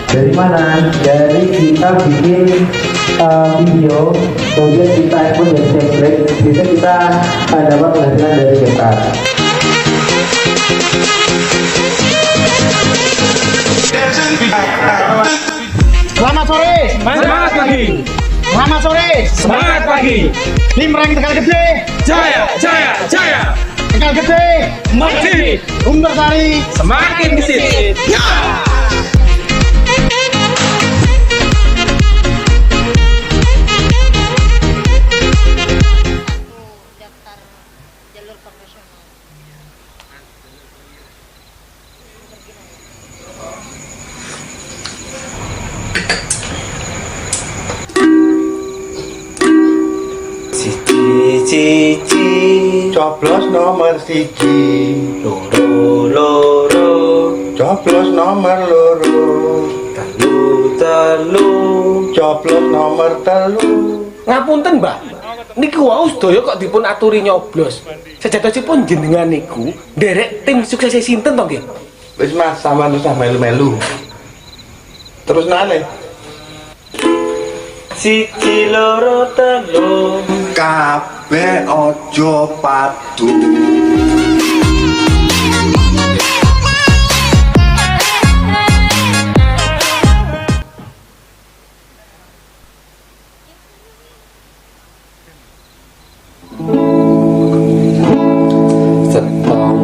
Dari mana? Dari kita bikin video, kemudian kita pun jadi template, bisa kita dapat penghasilan dari Camp. Selamat sore. Semangat pagi. Selamat sore. Semangat pagi. Tim Reng Tegal Gede. Jaya, jaya, jaya. Tegal Gede. Mati. Umbersari. Semakin gesit. Ya. Cici coblos nomor siji loro coblos nomor loro telu coblos nomor telu. Ngapunten, Mbak. Niku wau sedaya kok dipun aturi nyoblos. Sejatosipun jenengan niku nderek tim sukses sinten to nggih? Wis Mas, sampean usah melu-melu. Terus nane. Siji loro telu kabeh ojo padu. Setong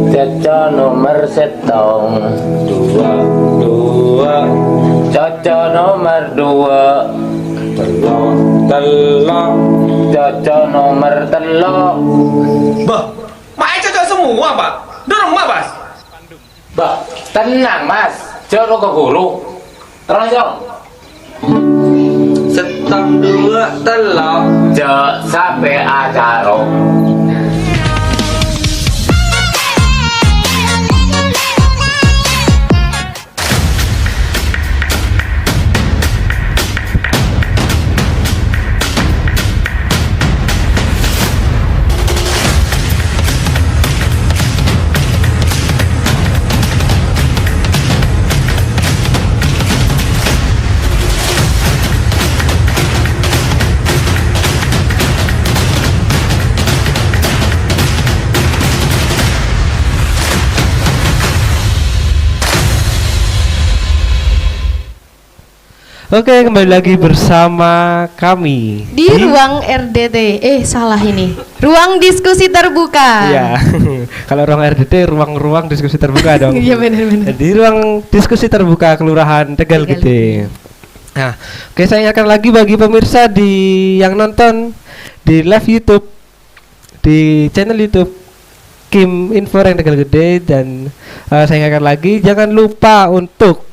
Coco nomor setong dua Coco nomor dua telok Coco nomor telok. Bah, makanya cocok semua, Pak. Dorong, Mas. Bah, tenang Mas, joro ke guru terus dong. Setong dua telok Cok sampai acara. Oke, kembali lagi bersama kami di ruang RDT. Salah ini. Ruang diskusi terbuka. Iya. Kalau ruang RDT ruang-ruang diskusi terbuka dong. Iya benar-benar. Di ruang diskusi terbuka Kelurahan Tegal Gede. Nah, oke, saya ingatkan lagi bagi pemirsa yang nonton di live YouTube, di channel YouTube Kim Info Reng Tegal Gede, dan saya ingatkan lagi jangan lupa untuk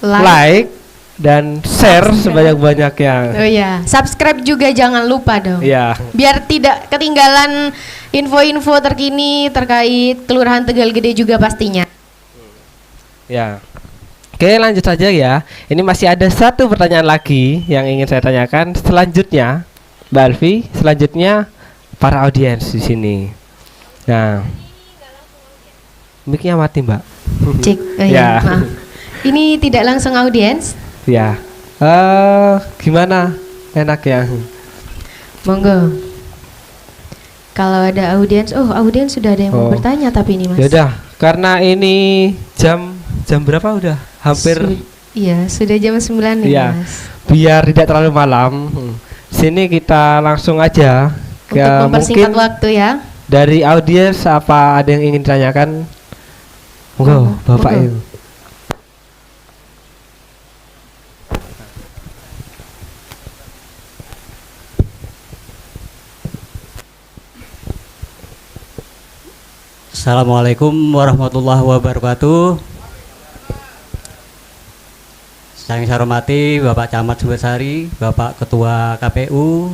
like dan share sebanyak-banyaknya. Oh ya, subscribe juga jangan lupa dong. Iya. Biar tidak ketinggalan info-info terkini terkait Kelurahan Tegal Gede juga pastinya. Ya. Oke, lanjut saja ya. Ini masih ada satu pertanyaan lagi yang ingin saya tanyakan selanjutnya, Mbak Alfi. Selanjutnya para audiens di sini. Nah, mic-nya mati, Mbak. Cek. Oh ya. Maaf. Ini tidak langsung audiens. Ya. Gimana? Enak ya? Monggo. Kalau ada audiens, audiens sudah ada yang mau bertanya tapi ini Mas. Yaudah, karena ini jam berapa udah? Hampir. Iya, sudah jam 9 ya, Mas. Biar tidak terlalu malam. Sini kita langsung aja. Untuk mempersingkat waktu ya. Dari audiens apa ada yang ingin ditanyakan? Monggo, Bapak Ibu. Assalamualaikum warahmatullahi wabarakatuh. Yang saya hormati Bapak Camat Sumbersari, Bapak Ketua KPU,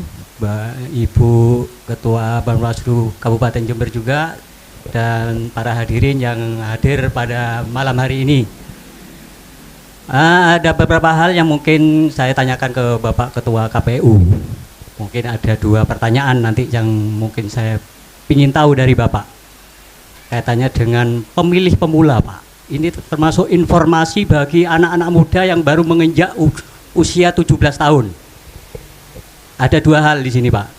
Ibu Ketua Bawaslu Kabupaten Jember juga, dan para hadirin yang hadir pada malam hari ini. Ada beberapa hal yang mungkin saya tanyakan ke Bapak Ketua KPU. Mungkin ada 2 pertanyaan nanti yang mungkin saya ingin tahu dari Bapak. Kaitannya dengan pemilih pemula, Pak. Ini termasuk informasi bagi anak-anak muda yang baru menginjak usia 17 tahun. Ada 2 hal di sini, Pak.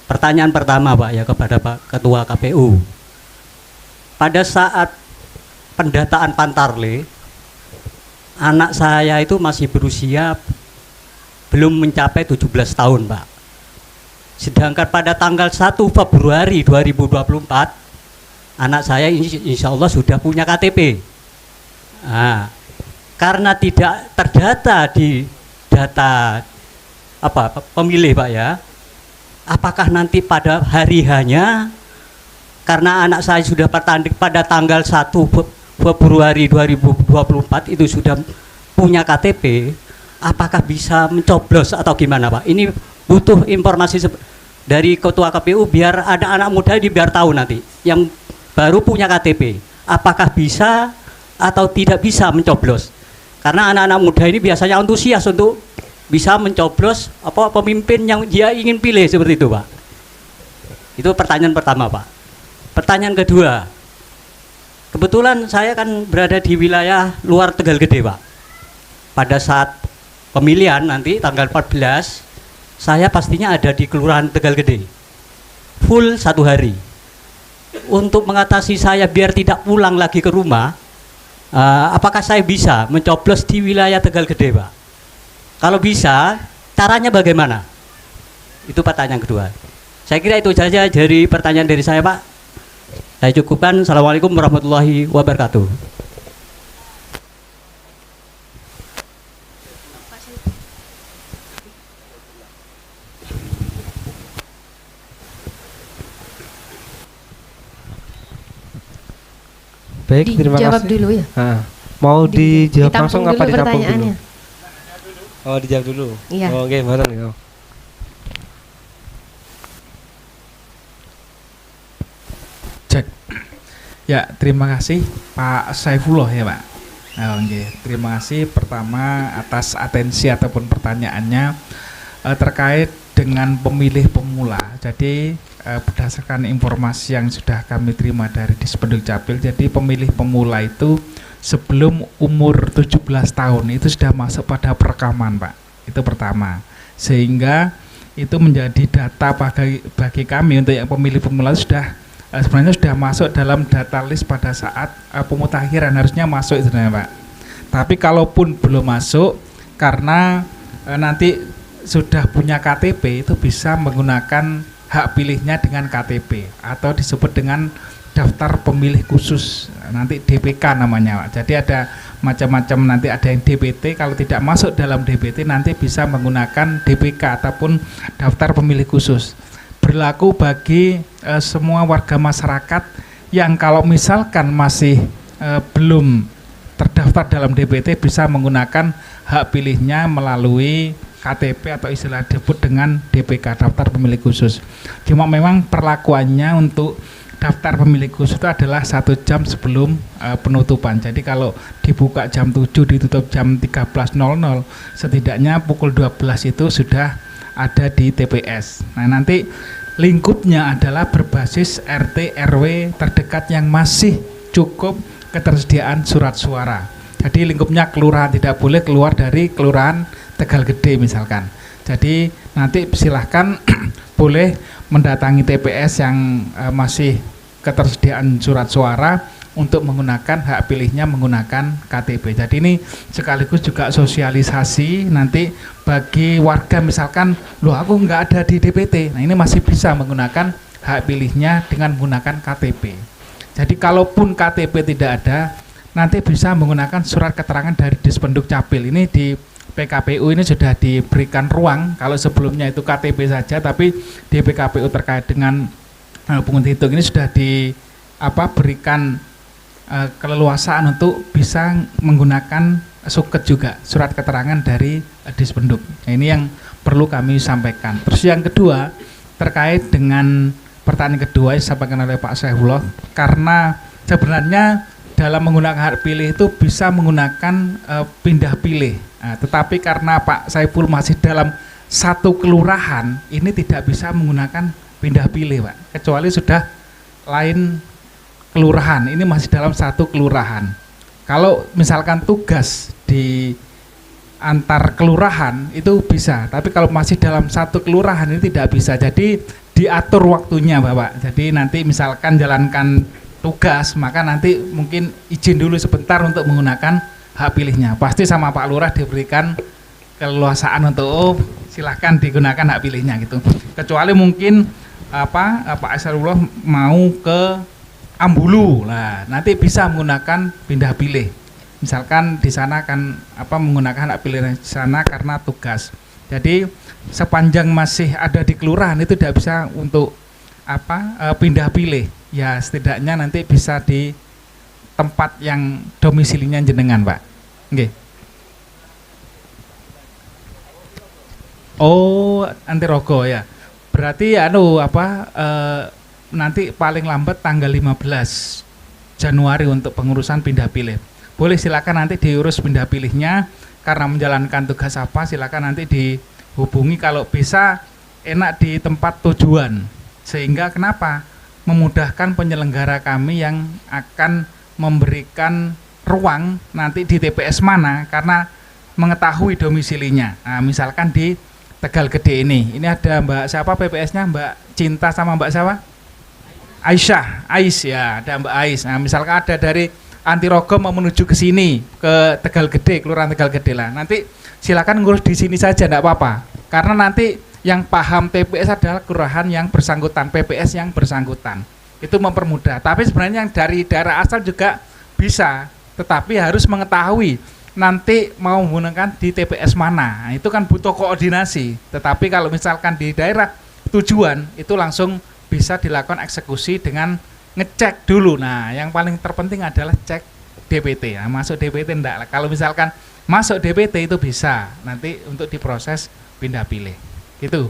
Pertanyaan pertama, Pak, ya kepada Pak Ketua KPU. Pada saat pendataan Pantarlih, anak saya itu masih berusia belum mencapai 17 tahun, Pak. Sedangkan pada tanggal 1 Februari 2024, anak saya insya Allah sudah punya KTP. Nah, karena tidak terdata di data pemilih, Pak ya, apakah nanti pada hari hanya karena anak saya sudah bertanding pada tanggal 1 Februari 2024 itu sudah punya KTP, apakah bisa mencoblos atau gimana, Pak? Ini butuh informasi dari Ketua KPU biar ada anak muda ini biar tahu nanti yang baru punya KTP, apakah bisa atau tidak bisa mencoblos? Karena anak-anak muda ini biasanya antusias untuk bisa mencoblos pemimpin yang dia ingin pilih, seperti itu, Pak. Itu pertanyaan pertama, Pak. Pertanyaan kedua, kebetulan saya kan berada di wilayah luar Tegal Gede, Pak. Pada saat pemilihan nanti tanggal 14, saya pastinya ada di Kelurahan Tegal Gede full 1 hari. Untuk mengatasi saya biar tidak pulang lagi ke rumah, apakah saya bisa mencoblos di wilayah Tegal Gede, Pak? Kalau bisa, caranya bagaimana? Itu pertanyaan kedua. Saya kira itu saja dari pertanyaan dari saya, Pak. Saya cukupkan. Assalamualaikum warahmatullahi wabarakatuh. Baik, terima dijawab kasih. Dulu ya. Mau dijawab langsung apa ditampung dulu? Pertanyaannya. Oh, dijawab dulu. Iya. Oh, oke, mboten ya. Cek. Ya, terima kasih Pak Saifullah ya, Pak. Terima kasih pertama atas atensi ataupun pertanyaannya terkait dengan pemilih pemula. Jadi berdasarkan informasi yang sudah kami terima dari Dispenduk Capil, jadi pemilih pemula itu sebelum umur 17 tahun itu sudah masuk pada perekaman, Pak. Itu pertama. Sehingga itu menjadi data bagi kami untuk yang pemilih pemula sudah sebenarnya sudah masuk dalam data list pada saat pemutakhiran, harusnya masuk sebenarnya, Pak. Tapi kalaupun belum masuk karena nanti sudah punya KTP, itu bisa menggunakan hak pilihnya dengan KTP atau disebut dengan daftar pemilih khusus, nanti DPK namanya, Pak. Jadi ada macam-macam, nanti ada yang DPT, kalau tidak masuk dalam DPT nanti bisa menggunakan DPK ataupun daftar pemilih khusus. Berlaku bagi semua warga masyarakat yang kalau misalkan masih belum terdaftar dalam DPT bisa menggunakan hak pilihnya melalui KTP atau istilah disebut dengan DPK, daftar pemilih khusus. Cuma memang perlakuannya untuk daftar pemilih khusus itu adalah 1 jam sebelum penutupan. Jadi kalau dibuka jam 7 ditutup jam 13.00, setidaknya pukul 12 itu sudah ada di TPS. Nah, nanti lingkupnya adalah berbasis RT RW terdekat yang masih cukup ketersediaan surat suara. Jadi lingkupnya kelurahan, tidak boleh keluar dari kelurahan Tegal Gede misalkan. Jadi nanti silahkan boleh mendatangi TPS yang masih ketersediaan surat suara untuk menggunakan hak pilihnya menggunakan KTP. Jadi ini sekaligus juga sosialisasi nanti bagi warga misalkan, loh aku nggak ada di DPT. Nah ini masih bisa menggunakan hak pilihnya dengan menggunakan KTP. Jadi kalaupun KTP tidak ada, nanti bisa menggunakan surat keterangan dari Dispenduk Capil. Ini di PKPU ini sudah diberikan ruang, kalau sebelumnya itu KTP saja, tapi di PKPU terkait dengan pungut hitung ini sudah berikan keleluasaan untuk bisa menggunakan suket juga, surat keterangan dari Dispenduk. Nah, ini yang perlu kami sampaikan. Terus yang kedua, terkait dengan pertanyaan kedua yang disampaikan oleh Pak Saifullah, karena sebenarnya dalam menggunakan hak pilih itu bisa menggunakan pindah pilih. Nah, tetapi karena Pak Saiful masih dalam satu kelurahan, ini tidak bisa menggunakan pindah pilih, Pak. Kecuali sudah lain kelurahan, ini masih dalam satu kelurahan. Kalau misalkan tugas di antar kelurahan itu bisa, tapi kalau masih dalam satu kelurahan ini tidak bisa. Jadi diatur waktunya, Bapak. Jadi nanti misalkan jalankan tugas, maka nanti mungkin izin dulu sebentar untuk menggunakan hak pilihnya. Pasti sama Pak Lurah diberikan keleluasaan untuk silahkan digunakan hak pilihnya gitu. Kecuali mungkin Pak Asarullah mau ke Ambulu, nah nanti bisa menggunakan pindah pilih. Misalkan di sana kan menggunakan hak pilih di sana karena tugas. Jadi sepanjang masih ada di kelurahan itu tidak bisa untuk pindah pilih. Ya setidaknya nanti bisa di tempat yang domisilinya jenengan, Pak. Nggih. Oh, Antirogo ya. Berarti nanti paling lambat tanggal 15 Januari untuk pengurusan pindah pilih. Boleh silakan nanti diurus pindah pilihnya, karena menjalankan tugas apa silakan nanti dihubungi kalau bisa enak di tempat tujuan. Sehingga kenapa? Memudahkan penyelenggara kami yang akan memberikan ruang nanti di TPS mana karena mengetahui domisilinya. Nah, misalkan di Tegal Gede ini ada Mbak siapa PPS-nya, Mbak Cinta sama Mbak siapa? Aisyah, Ais ya, ada Mbak Ais. Nah, misalkan ada dari Antirogo mau menuju ke sini, ke Tegal Gede, Kelurahan Tegal Gede lah. Nanti silakan ngurus di sini saja, enggak apa-apa. Karena nanti yang paham TPS adalah kelurahan yang bersangkutan, PPS yang bersangkutan. Itu mempermudah. Tapi sebenarnya yang dari daerah asal juga bisa, tetapi harus mengetahui nanti mau menggunakan di TPS mana. Nah, itu kan butuh koordinasi. Tetapi kalau misalkan di daerah tujuan itu langsung bisa dilakukan eksekusi dengan ngecek dulu. Nah, yang paling terpenting adalah cek DPT. Nah, masuk DPT enggak. Kalau misalkan masuk DPT itu bisa nanti untuk diproses pindah pilih. Gitu.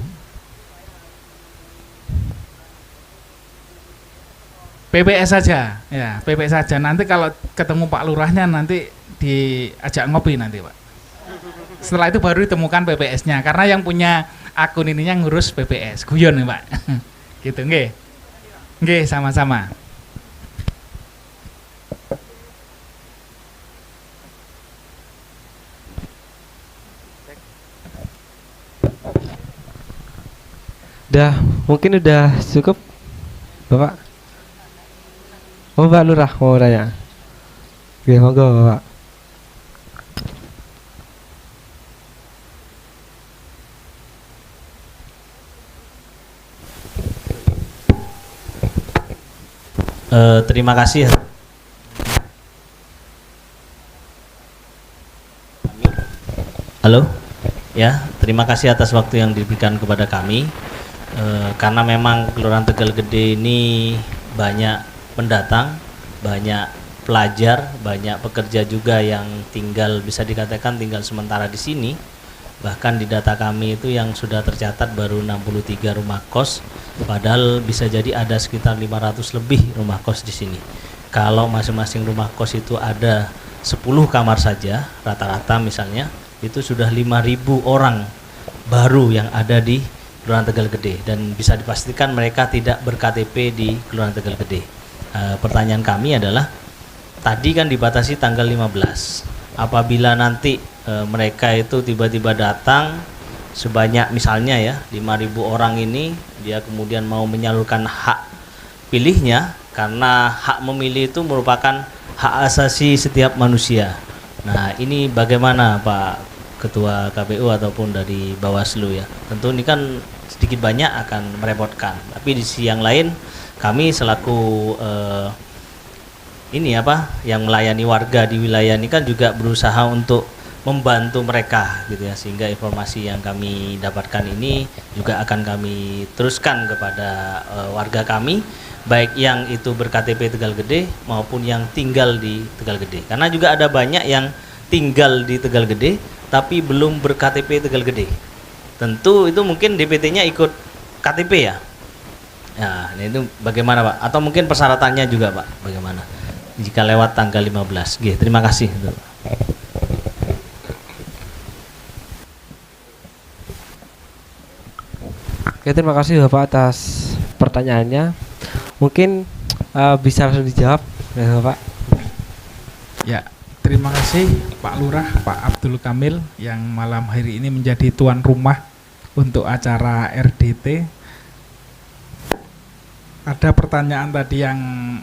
PPS saja, ya PPS saja. Nanti kalau ketemu Pak Lurahnya nanti diajak ngopi nanti, Pak. Setelah itu baru ditemukan PPS-nya, karena yang punya akun ininya ngurus PPS, guyon nih, Pak. Gitu, nggih. Nggih, sama-sama. Mungkin udah cukup, Bapak. Oh, Mbak Lurah mau tanya. Oke, monggo, Bapak. Terima kasih. Halo, ya, terima kasih atas waktu yang diberikan kepada kami. Karena memang Kelurahan Tegal Gede ini banyak pendatang, banyak pelajar, banyak pekerja juga yang tinggal, bisa dikatakan tinggal sementara di sini. Bahkan di data kami itu yang sudah tercatat baru 63 rumah kos, padahal bisa jadi ada sekitar 500 lebih rumah kos di sini. Kalau masing-masing rumah kos itu ada 10 kamar saja, rata-rata misalnya, itu sudah 5.000 orang baru yang ada di Kelurahan Tegal Gede, dan bisa dipastikan mereka tidak ber-KTP di Kelurahan Tegal Gede. Pertanyaan kami adalah, tadi kan dibatasi tanggal 15. Apabila nanti mereka itu tiba-tiba datang sebanyak misalnya ya 5.000 orang ini, dia kemudian mau menyalurkan hak pilihnya, karena hak memilih itu merupakan hak asasi setiap manusia. Nah, ini bagaimana Pak Ketua KPU ataupun dari Bawaslu ya? Tentu ini kan sedikit banyak akan merepotkan, tapi di sisi yang lain kami selaku yang melayani warga di wilayah ini kan juga berusaha untuk membantu mereka gitu ya, sehingga informasi yang kami dapatkan ini juga akan kami teruskan kepada warga kami, baik yang itu ber-KTP Tegal Gede maupun yang tinggal di Tegal Gede, karena juga ada banyak yang tinggal di Tegal Gede tapi belum ber-KTP Tegal Gede. Tentu itu mungkin DPT-nya ikut KTP ya. Nah, itu bagaimana Pak? Atau mungkin persyaratannya juga Pak, bagaimana jika lewat tanggal 15? Terima kasih. Oke, terima kasih Bapak atas pertanyaannya. Mungkin bisa langsung dijawab ya Bapak. Ya, terima kasih Pak Lurah, Pak Abdul Kamil yang malam hari ini menjadi tuan rumah untuk acara RDT. Ada pertanyaan tadi yang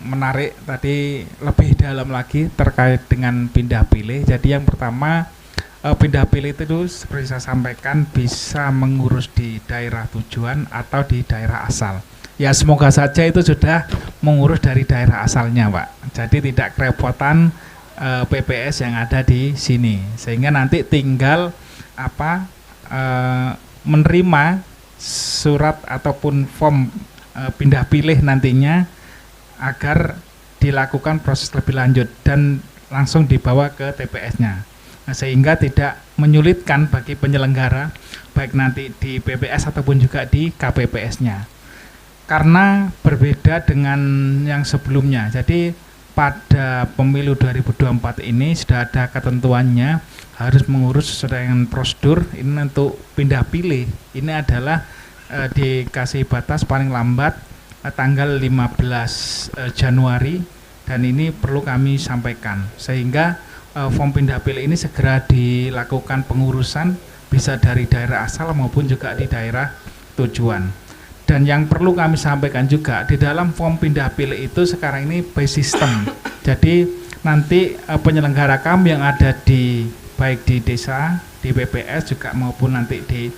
menarik, tadi lebih dalam lagi terkait dengan pindah pilih. Jadi yang pertama, pindah pilih itu seperti saya sampaikan bisa mengurus di daerah tujuan atau di daerah asal. Ya, semoga saja itu sudah mengurus dari daerah asalnya Pak. Jadi tidak kerepotan PPS yang ada di sini, sehingga nanti tinggal menerima surat ataupun form pindah pilih nantinya agar dilakukan proses lebih lanjut dan langsung dibawa ke TPS-nya. Nah, sehingga tidak menyulitkan bagi penyelenggara baik nanti di PPS ataupun juga di KPPS-nya. Karena berbeda dengan yang sebelumnya. Jadi pada pemilu 2024 ini sudah ada ketentuannya harus mengurus sesuai dengan prosedur. Ini untuk pindah pilih. Ini adalah dikasih batas paling lambat tanggal 15 Januari, dan ini perlu kami sampaikan sehingga form pindah pilih ini segera dilakukan pengurusan, bisa dari daerah asal maupun juga di daerah tujuan. Dan yang perlu kami sampaikan juga, di dalam form pindah pilih itu sekarang ini by system. Jadi nanti penyelenggara kami yang ada di baik di desa, di PPS juga maupun nanti di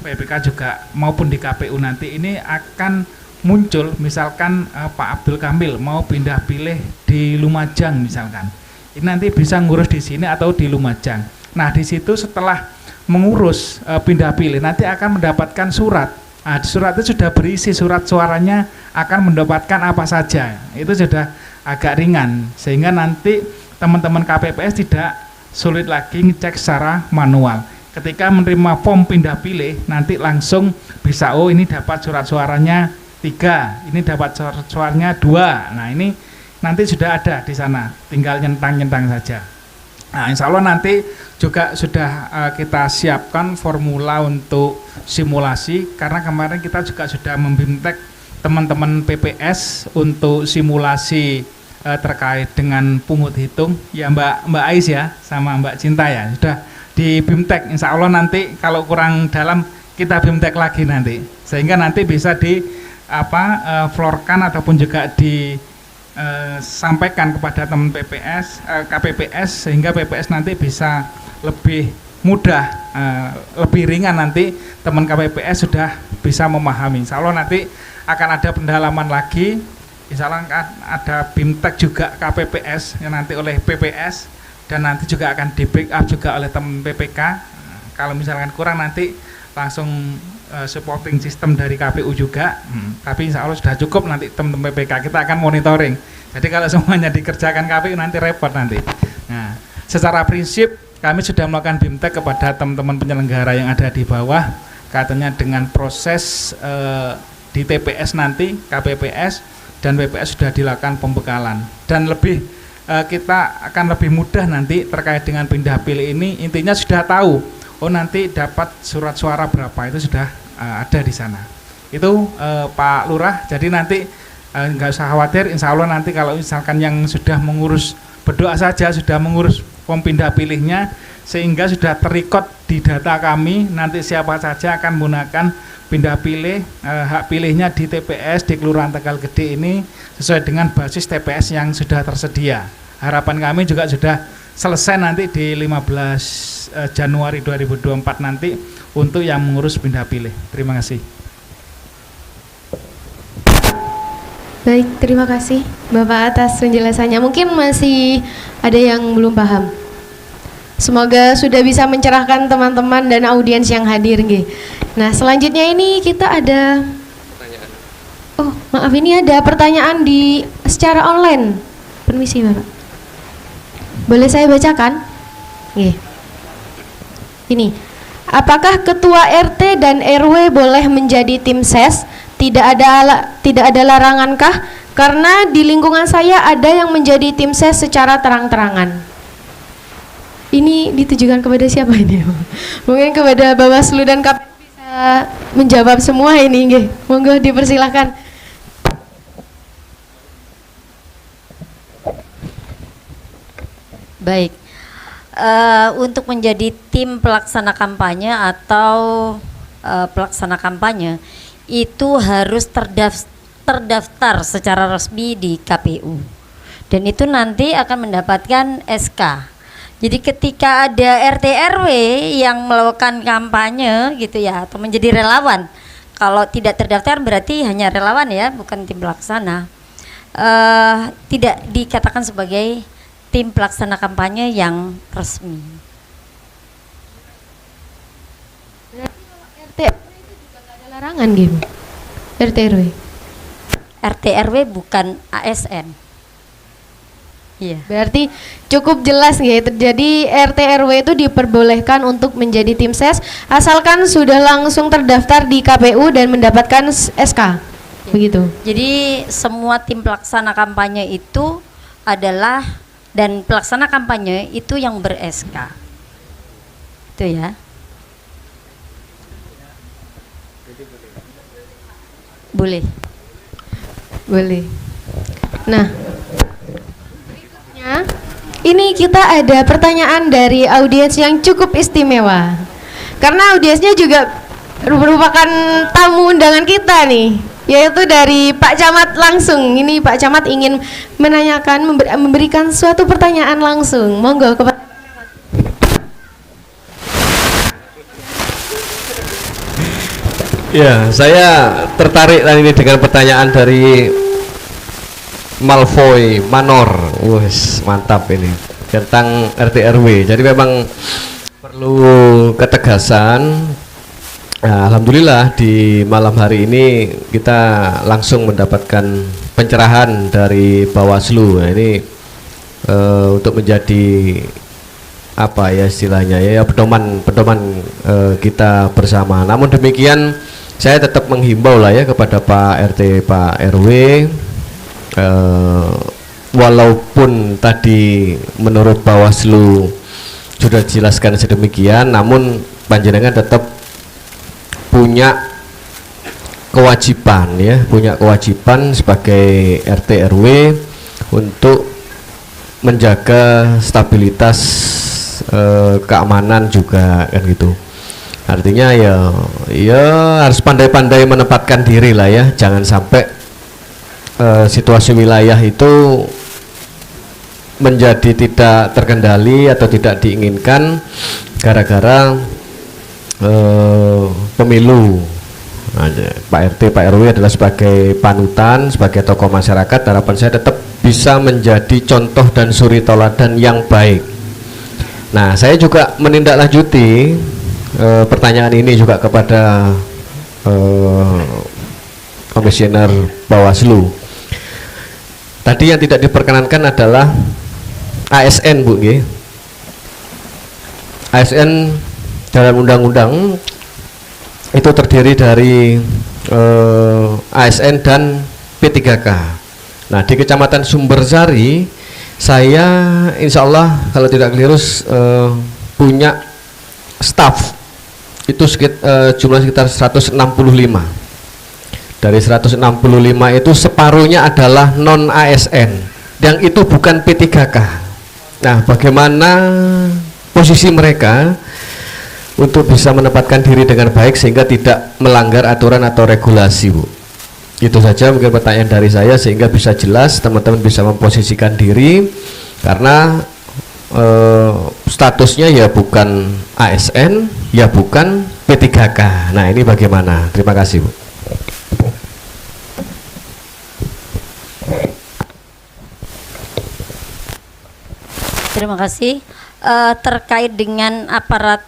PPK juga maupun di KPU nanti ini akan muncul, misalkan Pak Abdul Kamil mau pindah pilih di Lumajang misalkan, ini nanti bisa ngurus di sini atau di Lumajang. Nah, di situ setelah mengurus pindah pilih nanti akan mendapatkan surat. Nah, surat itu sudah berisi surat suaranya akan mendapatkan apa saja. Itu sudah agak ringan sehingga nanti teman-teman KPPS tidak sulit lagi ngecek secara manual. Ketika menerima form pindah pilih nanti langsung bisa, oh ini dapat surat suaranya 3, ini dapat surat suaranya 2. Nah, ini nanti sudah ada di sana, tinggal nyentang-nyentang saja. Nah, insya Allah nanti juga sudah kita siapkan formula untuk simulasi, karena kemarin kita juga sudah membimtek teman-teman PPS untuk simulasi terkait dengan pungut hitung ya Mbak Ais ya sama Mbak Cinta ya, sudah di BIMTEK. Insya Allah nanti kalau kurang dalam kita BIMTEK lagi nanti, sehingga nanti bisa di floorkan ataupun juga disampaikan kepada teman PPS, KPPS, sehingga PPS nanti bisa lebih mudah, lebih ringan, nanti teman KPPS sudah bisa memahami. Insya Allah nanti akan ada pendalaman lagi, insya Allah ada BIMTEK juga KPPS yang nanti oleh PPS, dan nanti juga akan di backup juga oleh teman PPK. Kalau misalkan kurang nanti langsung supporting system dari KPU juga. Tapi insya Allah sudah cukup, nanti teman-teman PPK kita akan monitoring. Jadi kalau semuanya dikerjakan KPU nanti repot nanti. Nah, secara prinsip kami sudah melakukan BIMTEK kepada teman-teman penyelenggara yang ada di bawah, katanya dengan proses di TPS nanti KPPS dan PPS sudah dilakukan pembekalan, dan lebih kita akan lebih mudah nanti terkait dengan pindah pilih ini. Intinya sudah tahu, oh nanti dapat surat suara berapa, itu sudah ada di sana. Itu Pak Lurah, jadi nanti nggak usah khawatir, insya Allah nanti kalau misalkan yang sudah mengurus, berdoa saja sudah mengurus form pindah pilihnya, sehingga sudah terikot di data kami, nanti siapa saja akan menggunakan pindah pilih, hak pilihnya di TPS di Kelurahan Tegal Gede ini sesuai dengan basis TPS yang sudah tersedia. Harapan kami juga sudah selesai nanti di 15 Januari 2024 nanti untuk yang mengurus pindah pilih. Terima kasih. Baik, terima kasih Bapak atas penjelasannya. Mungkin masih ada yang belum paham. Semoga sudah bisa mencerahkan teman-teman dan audiens yang hadir nggih. Nah, selanjutnya ini kita ada oh, maaf, ini ada pertanyaan di secara online. Permisi, Bapak. Boleh saya bacakan? Nggih. Ini. Apakah ketua RT dan RW boleh menjadi tim ses? Tidak ada larangankah? Karena di lingkungan saya ada yang menjadi tim ses secara terang-terangan. Ini ditujukan kepada siapa ini? Mungkin kepada Bawaslu dan KPU bisa menjawab semua ini, nggih. Monggo dipersilakan. Baik. Untuk menjadi tim pelaksana kampanye atau pelaksana kampanye itu harus terdaftar secara resmi di KPU. Dan itu nanti akan mendapatkan SK. Jadi ketika ada RT RW yang melakukan kampanye gitu ya, atau menjadi relawan, kalau tidak terdaftar berarti hanya relawan ya, bukan tim pelaksana, tidak dikatakan sebagai tim pelaksana kampanye yang resmi. RT RW itu juga nggak ada larangan gitu. RT RW. RT RW bukan ASN. Iya. Berarti cukup jelas gitu. Jadi RT RW itu diperbolehkan untuk menjadi tim ses asalkan sudah langsung terdaftar di KPU dan mendapatkan SK. Begitu. Jadi semua tim pelaksana kampanye itu adalah dan pelaksana kampanye itu yang ber-SK. Itu ya. Boleh. Boleh. Nah, ini kita ada pertanyaan dari audiens yang cukup istimewa. Karena audiensnya juga merupakan tamu undangan kita nih, yaitu dari Pak Camat langsung. Ini Pak Camat ingin menanyakan, memberikan suatu pertanyaan langsung. Monggo kepada Ya, saya tertarik tadi ini dengan pertanyaan dari Malfoy Manor. Wes, mantap ini tentang RT RW. Jadi memang perlu ketegasan. Nah, alhamdulillah di malam hari ini kita langsung mendapatkan pencerahan dari Bawaslu. Nah, ini untuk menjadi apa ya istilahnya ya pedoman kita bersama. Namun demikian saya tetap menghimbau lah ya kepada Pak RT Pak RW, walaupun tadi menurut Bawaslu sudah dijelaskan sedemikian, namun panjenengan tetap punya kewajiban ya, punya kewajiban sebagai RT RW untuk menjaga stabilitas keamanan juga kan gitu. Artinya ya harus pandai-pandai menempatkan diri lah ya, jangan sampai situasi wilayah itu menjadi tidak terkendali atau tidak diinginkan gara-gara pemilu. Nah, Pak RT Pak RW adalah sebagai panutan, sebagai tokoh masyarakat, harapan saya tetap bisa menjadi contoh dan suri teladan yang baik. Nah, saya juga menindaklanjuti pertanyaan ini juga kepada komisioner Bawaslu. Tadi yang tidak diperkenankan adalah ASN, Bu. ASN dalam undang-undang itu terdiri dari ASN dan P3K. Nah, di Kecamatan Sumbersari saya insya Allah kalau tidak keliru punya staf itu jumlah sekitar 165. Dari 165 itu separuhnya adalah non ASN, yang itu bukan P3K. Nah, bagaimana posisi mereka untuk bisa menempatkan diri dengan baik sehingga tidak melanggar aturan atau regulasi, Bu? Itu saja mungkin pertanyaan dari saya, sehingga bisa jelas teman-teman bisa memposisikan diri, karena statusnya ya bukan ASN, ya bukan P3K. Nah, ini bagaimana? Terima kasih, Bu. Terima kasih. Terkait dengan aparat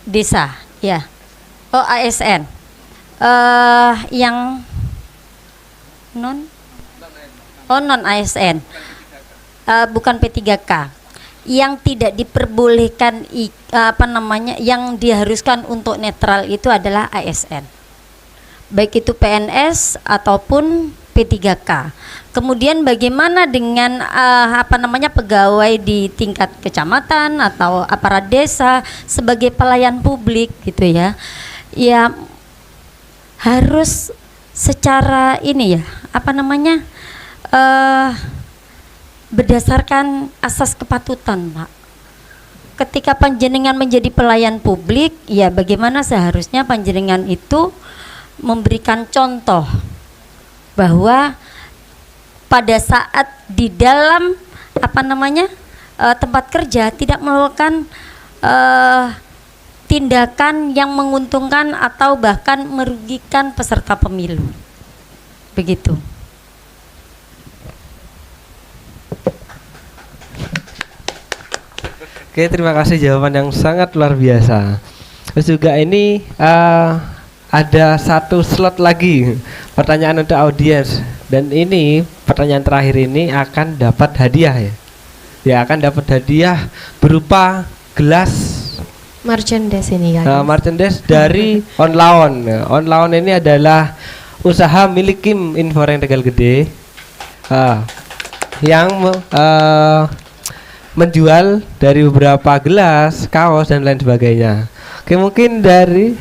desa, ya. Oh, ASN. Yang non ASN. Bukan P3K. Yang tidak diperbolehkan yang diharuskan untuk netral itu adalah ASN. Baik itu PNS ataupun P3K. Kemudian bagaimana dengan pegawai di tingkat kecamatan atau aparat desa sebagai pelayan publik gitu ya. Ya harus secara ini ya, berdasarkan asas kepatutan, Pak. Ketika panjenengan menjadi pelayan publik, ya bagaimana seharusnya panjenengan itu memberikan contoh bahwa pada saat di dalam tempat kerja tidak melakukan tindakan yang menguntungkan atau bahkan merugikan peserta pemilu. Begitu. Oke, terima kasih jawaban yang sangat luar biasa. Terus juga ini ada satu slot lagi pertanyaan untuk audiens, dan ini pertanyaan terakhir ini akan dapat hadiah ya. Ya, akan dapat hadiah berupa gelas merchandise ini ya. Merchandise dari Onlaon. Onlaon ini adalah usaha milik Kim Inforeng Tegal Gede yang menjual dari beberapa gelas, kaos dan lain sebagainya. Oke, mungkin dari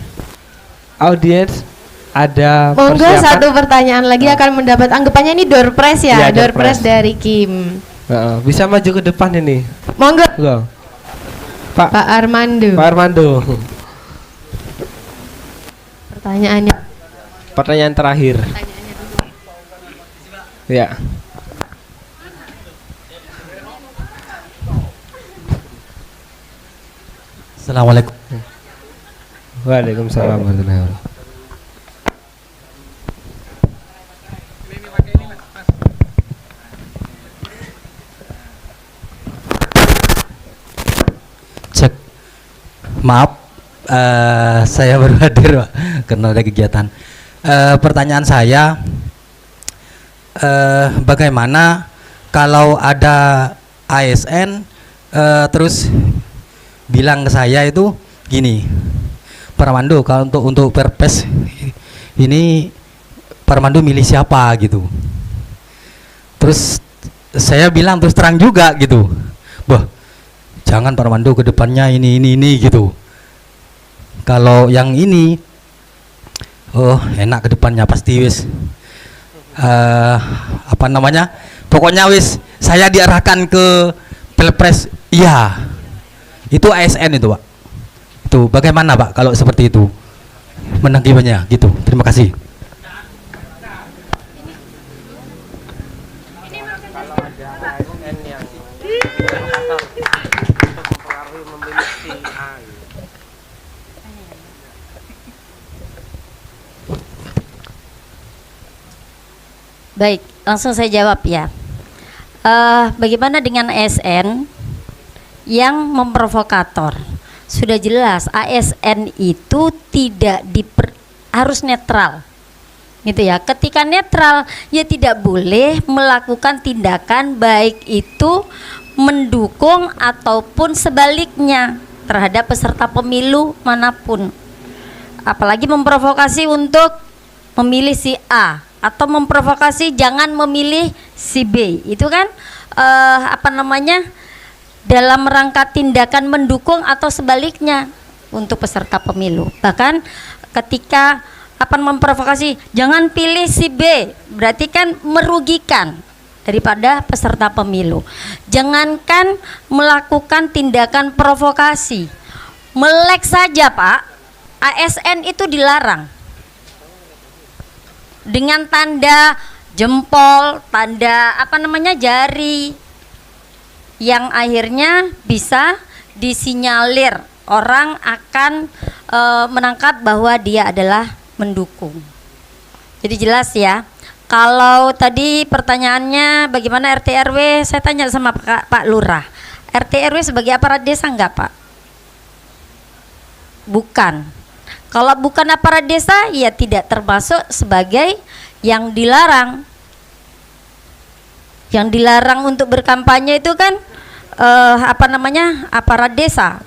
audiens ada monggo satu pertanyaan lagi akan mendapat anggapannya ini door prize ya, door prize dari Kim. Bisa maju ke depan ini. Monggo. Pak Armando. Pak Armando. Pertanyaannya. Pertanyaan terakhir. Ya. Assalamualaikum. Waalaikumsalam warahmatullahi wabarakatuh. Cek. Maaf, saya baru hadir, Pak, karena ada kegiatan. Pertanyaan saya, bagaimana kalau ada ASN terus bilang ke saya itu gini, Pak Armando, kalau untuk Perpres ini Pak Armando milih siapa gitu. Terus saya bilang terus terang juga gitu, wah jangan Pak Armando ke depannya ini gitu. Kalau yang ini, oh enak ke depannya pasti wis pokoknya wis saya diarahkan ke Pilpres, iya. Itu ASN itu, Pak. Itu bagaimana, Pak, kalau seperti itu menanggapinya gitu. Terima kasih. Kalau ada ASN yang mempengaruhi memilih si A. Baik, langsung saya jawab ya. Bagaimana dengan ASN yang memprovokator? Sudah jelas ASN itu tidak harus netral, gitu ya. Ketika netral, ya tidak boleh melakukan tindakan baik itu mendukung ataupun sebaliknya terhadap peserta pemilu manapun. Apalagi memprovokasi untuk memilih si A atau memprovokasi jangan memilih si B. Itu kan dalam rangka tindakan mendukung atau sebaliknya, untuk peserta pemilu. Bahkan ketika memprovokasi, jangan pilih si B, berarti kan merugikan daripada peserta pemilu. Jangankan melakukan tindakan provokasi, melek saja Pak, ASN itu dilarang. Dengan tanda jempol, tanda jari, yang akhirnya bisa disinyalir orang akan menangkap bahwa dia adalah mendukung. Jadi jelas ya. Kalau tadi pertanyaannya bagaimana RT RW, saya tanya sama Pak Lurah, RT RW sebagai aparat desa enggak Pak? Bukan. Kalau bukan aparat desa, ya tidak termasuk sebagai yang dilarang. Yang dilarang untuk berkampanye itu kan aparat desa.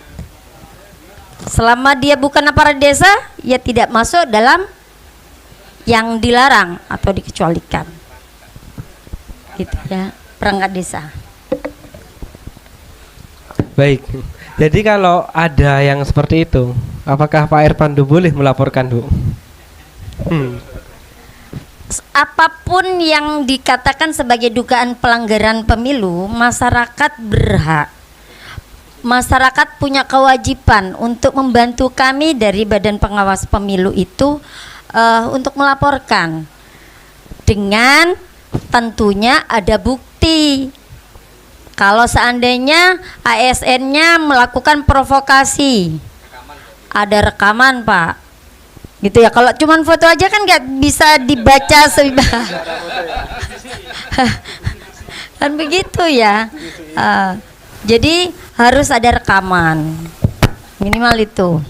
Selama dia bukan aparat desa, ya tidak masuk dalam yang dilarang atau dikecualikan. Gitu ya, perangkat desa. Baik. Jadi kalau ada yang seperti itu, apakah Pak Irpandu boleh melaporkan, Bu? Apapun yang dikatakan sebagai dugaan pelanggaran pemilu, masyarakat berhak. Masyarakat punya kewajiban untuk membantu kami dari Badan Pengawas Pemilu itu untuk melaporkan, dengan tentunya ada bukti. Kalau seandainya ASN-nya melakukan provokasi, ada rekaman Pak, gitu ya. Kalau cuman foto aja kan nggak bisa dibaca kan begitu ya. Jadi harus ada rekaman, minimal itu.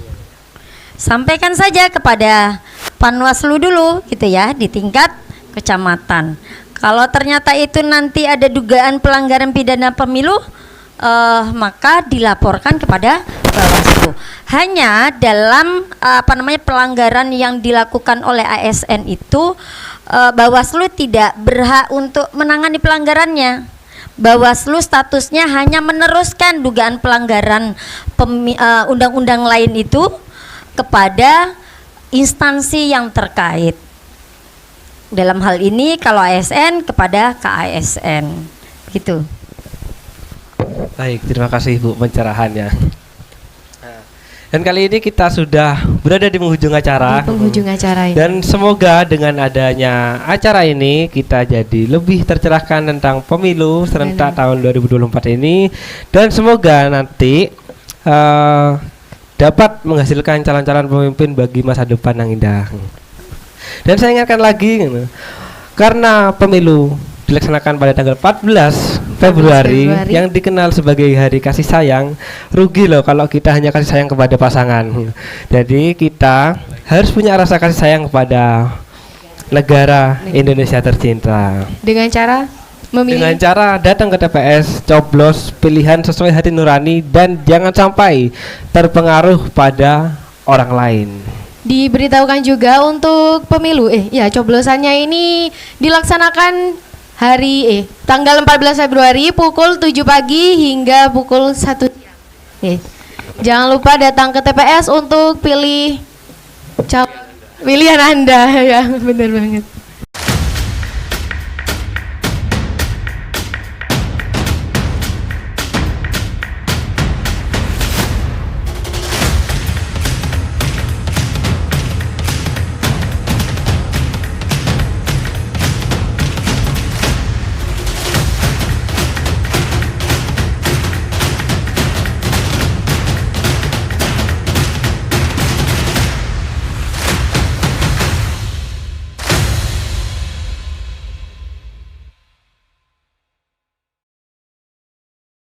Sampaikan saja kepada Panwaslu dulu gitu ya, di tingkat kecamatan. Kalau ternyata itu nanti ada dugaan pelanggaran pidana pemilu, maka dilaporkan kepada Bawaslu. Hanya dalam pelanggaran yang dilakukan oleh ASN itu, Bawaslu tidak berhak untuk menangani pelanggarannya. Bawaslu statusnya hanya meneruskan dugaan pelanggaran undang-undang lain itu kepada instansi yang terkait. Dalam hal ini kalau ASN kepada KASN, gitu. Baik, terima kasih Bu pencerahannya. Dan kali ini kita sudah berada di penghujung acara. Di penghujung acara ini. Dan semoga dengan adanya acara ini kita jadi lebih tercerahkan tentang pemilu serentak tahun 2024 ini, dan semoga nanti dapat menghasilkan calon-calon pemimpin bagi masa depan yang indah. Dan saya ingatkan lagi, karena pemilu dilaksanakan pada tanggal 14 Februari yang dikenal sebagai hari kasih sayang, rugi loh kalau kita hanya kasih sayang kepada pasangan. Jadi kita harus punya rasa kasih sayang kepada negara Indonesia tercinta. Dengan cara memilih, dengan cara datang ke TPS, coblos pilihan sesuai hati nurani, dan jangan sampai terpengaruh pada orang lain. Diberitahukan juga untuk pemilu coblosannya ini dilaksanakan tanggal 14 Februari pukul 7 pagi hingga pukul 1 siang. Jangan lupa datang ke TPS untuk pilih pilihan Anda ya, benar banget.